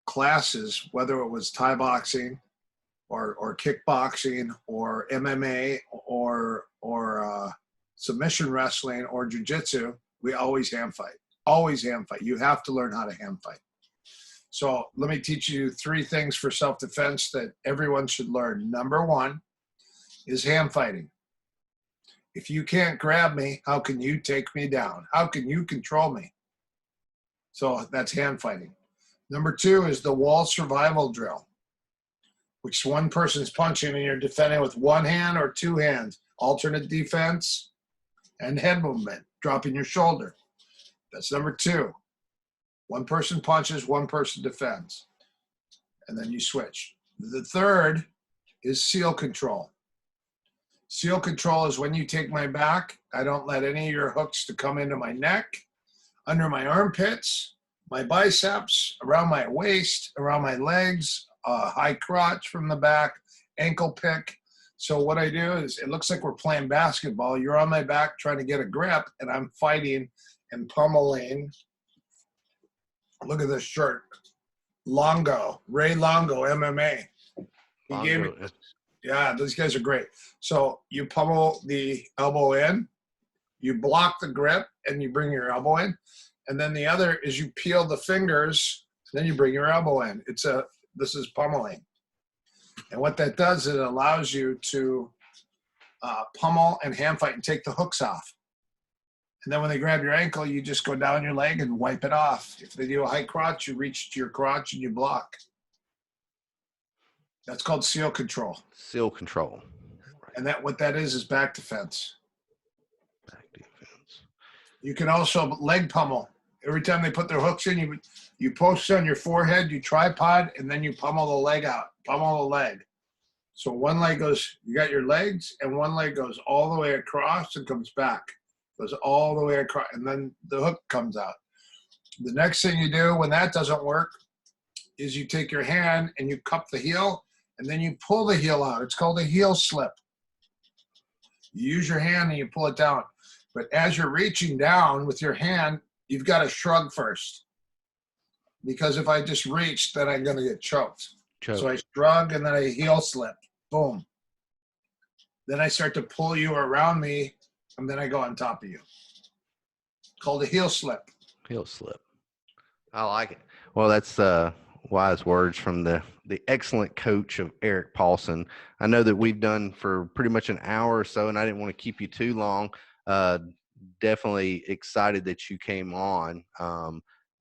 B: classes, whether it was Thai boxing or kickboxing or MMA or submission wrestling or jiu-jitsu. We always hand fight. Always hand fight. You have to learn how to hand fight. So let me teach you 3 things for self-defense that everyone should learn. Number 1 is hand fighting. If you can't grab me, how can you take me down? How can you control me? So that's hand fighting. Number 2 is the wall survival drill, which one person's punching and you're defending with one hand or 2 hands. Alternate defense and head movement, dropping your shoulder. That's number 2. One person punches, one person defends. And then you switch. The 3rd is seal control. Seal control is when you take my back, I don't let any of your hooks to come into my neck, under my armpits, my biceps, around my waist, around my legs, high crotch from the back, ankle pick. So what I do is, it looks like we're playing basketball. You're on my back trying to get a grip, and I'm fighting and pummeling. Look at this shirt. Longo, Ray Longo, MMA. He gave me, yeah, these guys are great. So you pummel the elbow in, you block the grip, and you bring your elbow in. And then the other is you peel the fingers, and then you bring your elbow in. This is pummeling. And what that does is it allows you to pummel and hand fight and take the hooks off. And then when they grab your ankle, you just go down your leg and wipe it off. If they do a high crotch, you reach to your crotch and you block. That's called seal control.
A: Seal control.
B: Right. And what that is back defense.
A: Back defense.
B: You can also leg pummel. Every time they put their hooks in, you post on your forehead, you tripod, and then you pummel the leg out. Pummel the leg. So one leg goes, you got your legs, and one leg goes all the way across and comes back. Goes all the way across, and then the hook comes out. The next thing you do when that doesn't work is you take your hand and you cup the heel, and then you pull the heel out. It's called a heel slip. You use your hand and you pull it down. But as you're reaching down with your hand, you've got to shrug first. Because if I just reach, then I'm going to get choked. So I shrug and then I heel slip. Boom. Then I start to pull you around me, and then I go on top of you. Called a heel slip.
A: Heel slip. I like it. Well, that's wise words from the excellent coach of Erik Paulson. I know that we've done for pretty much an hour or so, and I didn't want to keep you too long. Definitely excited that you came on.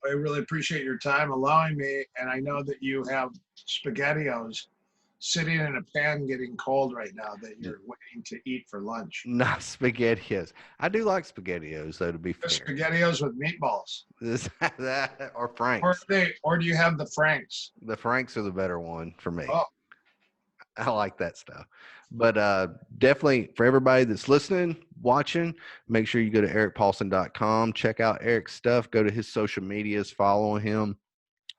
B: I really appreciate your time allowing me. And I know that you have SpaghettiOs sitting in a pan getting cold right now that you're waiting to eat for lunch.
A: Not SpaghettiOs. I do like SpaghettiOs, though, to be
B: The
A: fair.
B: SpaghettiOs with meatballs.
A: That or
B: Or
A: Frank's.
B: do you have the Franks?
A: The Franks are the better one for me.
B: Oh,
A: I like that stuff. But definitely for everybody that's listening, watching, make sure you go to ericpaulson.com, check out Eric's stuff, go to his social medias, follow him,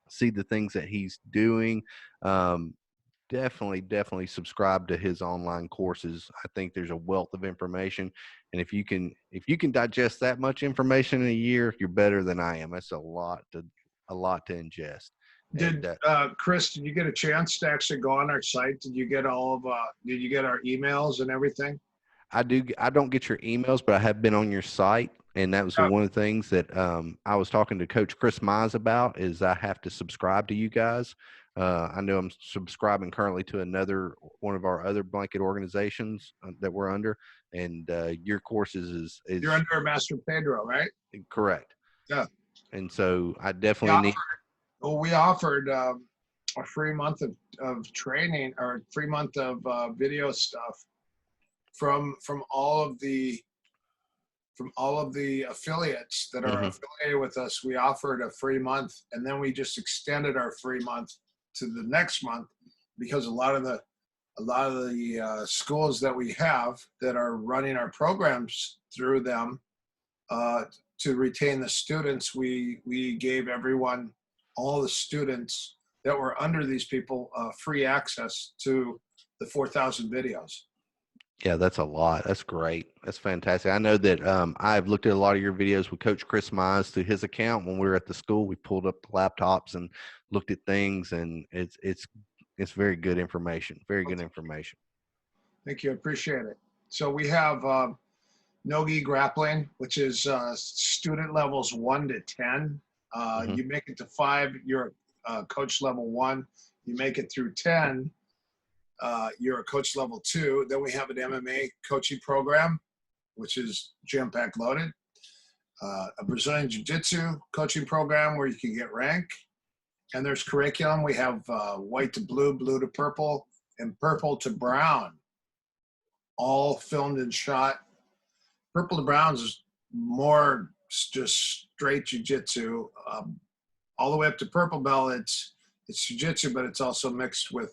A: see the things that he's doing. Um, definitely subscribe to his online courses. I think there's a wealth of information. And if you can digest that much information in a year, you're better than I am. That's a lot to ingest. And
B: Chris, did you get a chance to actually go on our site? Did you get did you get our emails and everything?
A: I don't get your emails, but I have been on your site, and that was
B: Yeah.
A: one of the things that I was talking to Coach Chris Mize about. Is I have to subscribe to you guys. I know I'm subscribing currently to another one of our other blanket organizations that we're under, and your courses is
B: You're under Master Pedro, right?
A: correct.
B: Yeah.
A: And so I
B: We
A: definitely need.
B: we offered a free month of training or a free month of video stuff from all of the affiliates that are
A: Mhm.
B: affiliated with us. We offered a free month, and then we just extended our free month to the next month because a lot of the schools that we have that are running our programs through them, to retain the students, we gave everyone, all the students that were under these people, free access to the 4,000 videos.
A: Yeah, that's a lot. That's great. That's fantastic. I know that I've looked at a lot of your videos with Coach Chris Mize through his account. When we were at the school, we pulled up the laptops and looked at things, and it's very good information. Very good information.
B: Thank you. I appreciate it. So we have no-gi grappling, which is student levels 1 to 10.
A: Hmm.
B: You make it to 5, you're coach level 1. You make it through 10, you're a coach level 2. Then we have an MMA coaching program, which is jam-packed loaded. A Brazilian Jiu-Jitsu coaching program where you can get rank. And there's curriculum. We have white to blue, blue to purple, and purple to brown, all filmed and shot. Purple to brown is more just straight jiu-jitsu. All the way up to purple belt, it's jiu-jitsu, but it's also mixed with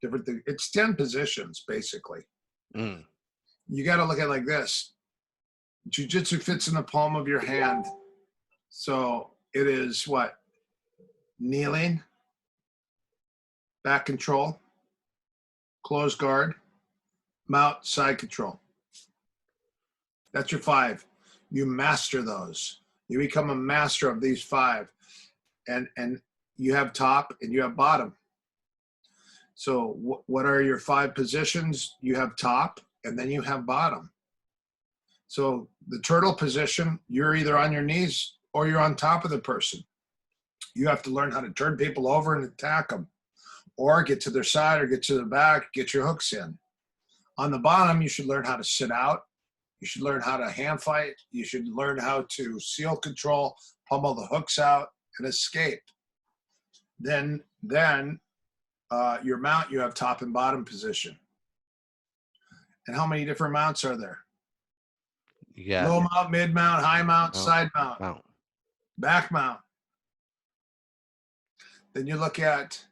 B: different things. It's 10 positions, basically.
A: Mm.
B: You got to look at it like this. Jiu-jitsu fits in the palm of your hand. So it is what? Kneeling, back control, close guard, mount, side control. That's your 5. You master those. You become a master of these 5. And you have top and you have bottom. So what are your 5 positions? You have top and then you have bottom. So the turtle position, you're either on your knees or you're on top of the person. You have to learn how to turn people over and attack them, or get to their side or get to the back, get your hooks in. On the bottom, you should learn how to sit out. You should learn how to hand fight. You should learn how to seal control, pummel the hooks out, and escape. Then your mount, you have top and bottom position. And how many different mounts are there?
A: You got
B: Low mount, mid mount, high mount, side mount,
A: mount.
B: back mount. Then you look at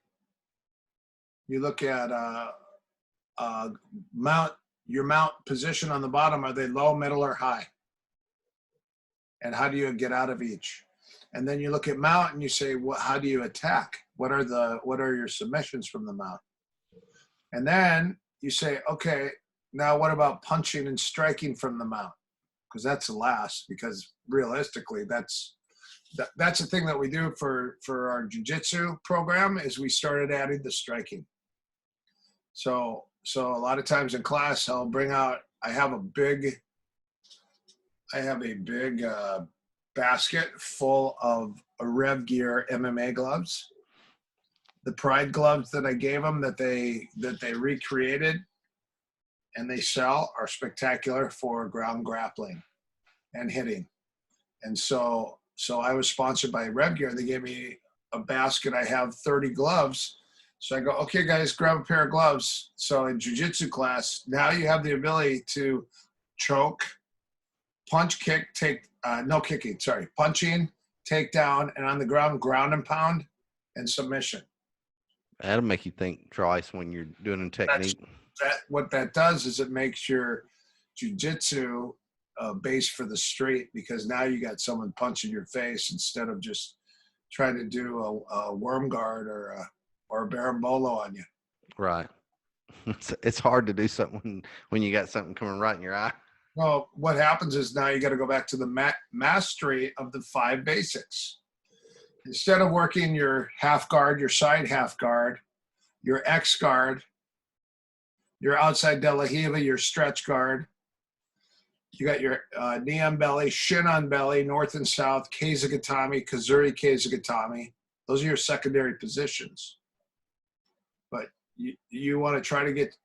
B: mount, your mount position on the bottom. Are they low, middle, or high? And how do you get out of each? And then you look at mount and you say, well, how do you attack? What are your submissions from the mount? And then you say, okay, now what about punching and striking from the mount? Because that's the last, because realistically, that's the thing that we do for our jiu-jitsu program is we started adding the striking. So a lot of times in class, I'll bring out, I have a big basket full of Rev Gear MMA gloves. The Pride gloves that I gave them that they recreated and they sell are spectacular for ground grappling and hitting. And so So I was sponsored by Red Gear. They gave me a basket. I have 30 gloves. So I go, okay, guys, grab a pair of gloves. So in jiu-jitsu class, now you have the ability to choke, punch, kick, no kicking, sorry, punching, takedown, and on the ground and pound, and submission.
A: That'll make you think twice when you're doing a technique.
B: What that does is it makes your jiu-jitsu base for the street, because now you got someone punching your face instead of just trying to do a worm guard or a berimbolo on you.
A: Right. It's hard to do something when you got something coming right in your eye.
B: Well, what happens is now you got to go back to the mastery of the 5 basics. Instead of working your half guard, your side half guard, your X guard, your outside de la Hiva, your stretch guard, you got your knee on belly, shin on belly, north and south, Keizagatami, Kazuri Keizagatami. Those are your secondary positions. But you want to try to get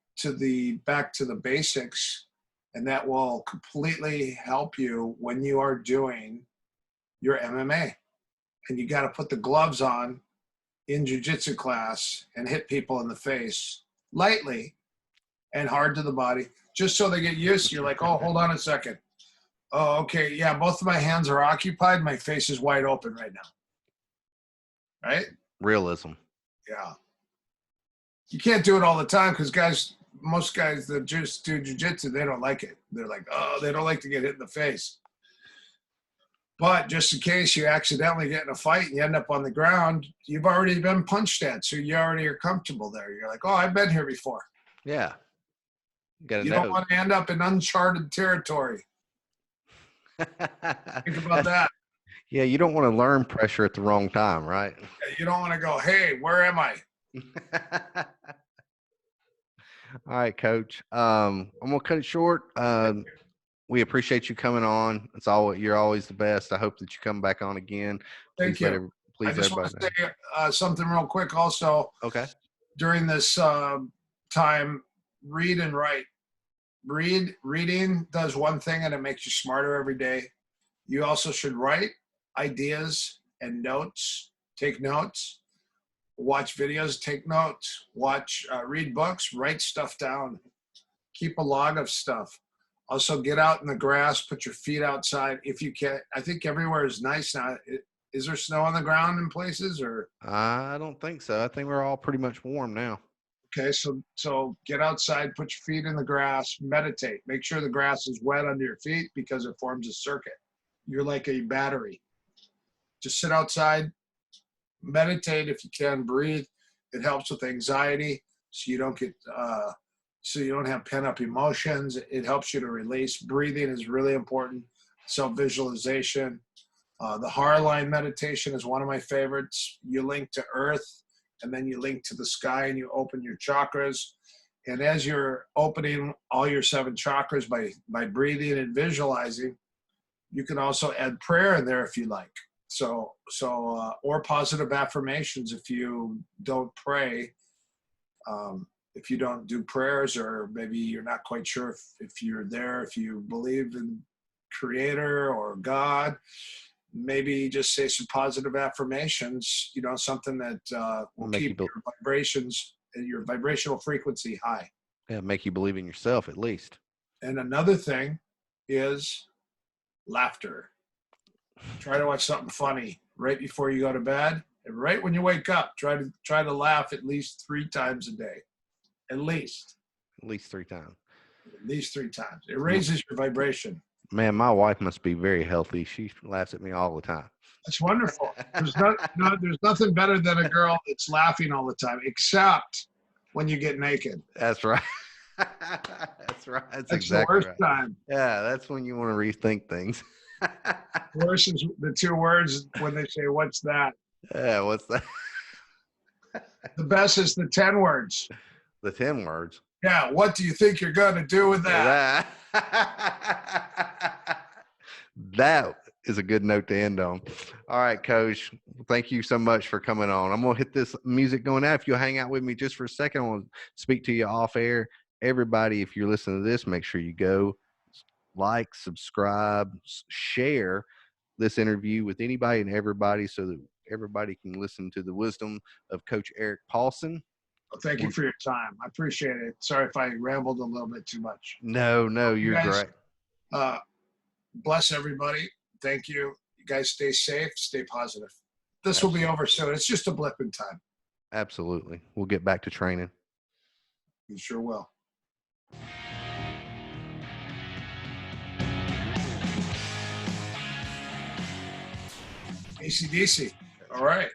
B: back to the basics, and that will completely help you when you are doing your MMA. And you got to put the gloves on in jiu-jitsu class and hit people in the face lightly and hard to the body, just so they get used to. You're like, oh, hold on a second. Oh, okay, yeah, both of my hands are occupied. My face is wide open right now. Right?
A: Realism.
B: Yeah. You can't do it all the time, because most guys that just do jiu-jitsu, they don't like it. They're like, oh, they don't like to get hit in the face. But just in case you accidentally get in a fight and you end up on the ground, you've already been punched at, so you already are comfortable there. You're like, oh, I've been here before.
A: Yeah.
B: You don't want to end up in uncharted territory. Think about that.
A: Yeah, you don't want to learn pressure at the wrong time, right?
B: You don't want to go, hey, where am I?
A: All right, Coach. I'm gonna cut it short. We appreciate you coming on. You're always the best. I hope that you come back on again.
B: Thank you. I just want to say something real quick also.
A: Okay.
B: During this time, read and write. Reading does one thing, and it makes you smarter every day. You also should write ideas and notes. Take notes. Watch videos. Take notes. Read books. Write stuff down. Keep a log of stuff. Also, get out in the grass. Put your feet outside if you can. I think everywhere is nice now. Is there snow on the ground in places, or?
A: I don't think so. I think we're all pretty much warm now.
B: Okay, so get outside, put your feet in the grass, meditate. Make sure the grass is wet under your feet, because it forms a circuit. You're like a battery. Just sit outside, meditate if you can, breathe. It helps with anxiety, so you don't have pent-up emotions. It helps you to release. Breathing is really important. Self-visualization. The Harline meditation is one of my favorites. You link to earth, and then you link to the sky, and you open your chakras. And as you're opening all your 7 chakras by breathing and visualizing, you can also add prayer in there if you like. Or positive affirmations if you don't pray. If you don't do prayers, or maybe you're not quite sure if you're there, if you believe in Creator or God, maybe just say some positive affirmations, something that will keep your vibrations and your vibrational frequency high.
A: Yeah, make you believe in yourself at least.
B: And another thing is laughter. Try to watch something funny right before you go to bed, and right when you wake up, try to laugh at least 3 times a day. At least
A: 3 times.
B: At least 3 times. It raises your vibration.
A: Man, my wife must be very healthy. She laughs at me all the time.
B: That's wonderful. There's nothing better than a girl that's laughing all the time, except when you get naked.
A: That's right. That's right. That's
B: the
A: exactly
B: worst
A: right.
B: time.
A: Yeah, that's when you want to rethink things.
B: Worse is the 2 words when they say, "What's that?"
A: Yeah, what's that?
B: The best is the 10 words.
A: The 10 words.
B: Yeah, what do you think you're going to do with that?
A: That is a good note to end on. All right, Coach. Thank you so much for coming on. I'm going to hit this music going out. If you'll hang out with me just for a second, I want to speak to you off air. Everybody, if you're listening to this, make sure you go like, subscribe, share this interview with anybody and everybody so that everybody can listen to the wisdom of Coach Erik Paulson.
B: Well, thank you for your time. I appreciate it. Sorry if I rambled a little bit too much.
A: No, you're great.
B: Bless everybody. Thank you. You guys stay safe, stay positive. This will be over soon. It's just a blip in time.
A: Absolutely. We'll get back to training.
B: You sure will. AC/DC. All right.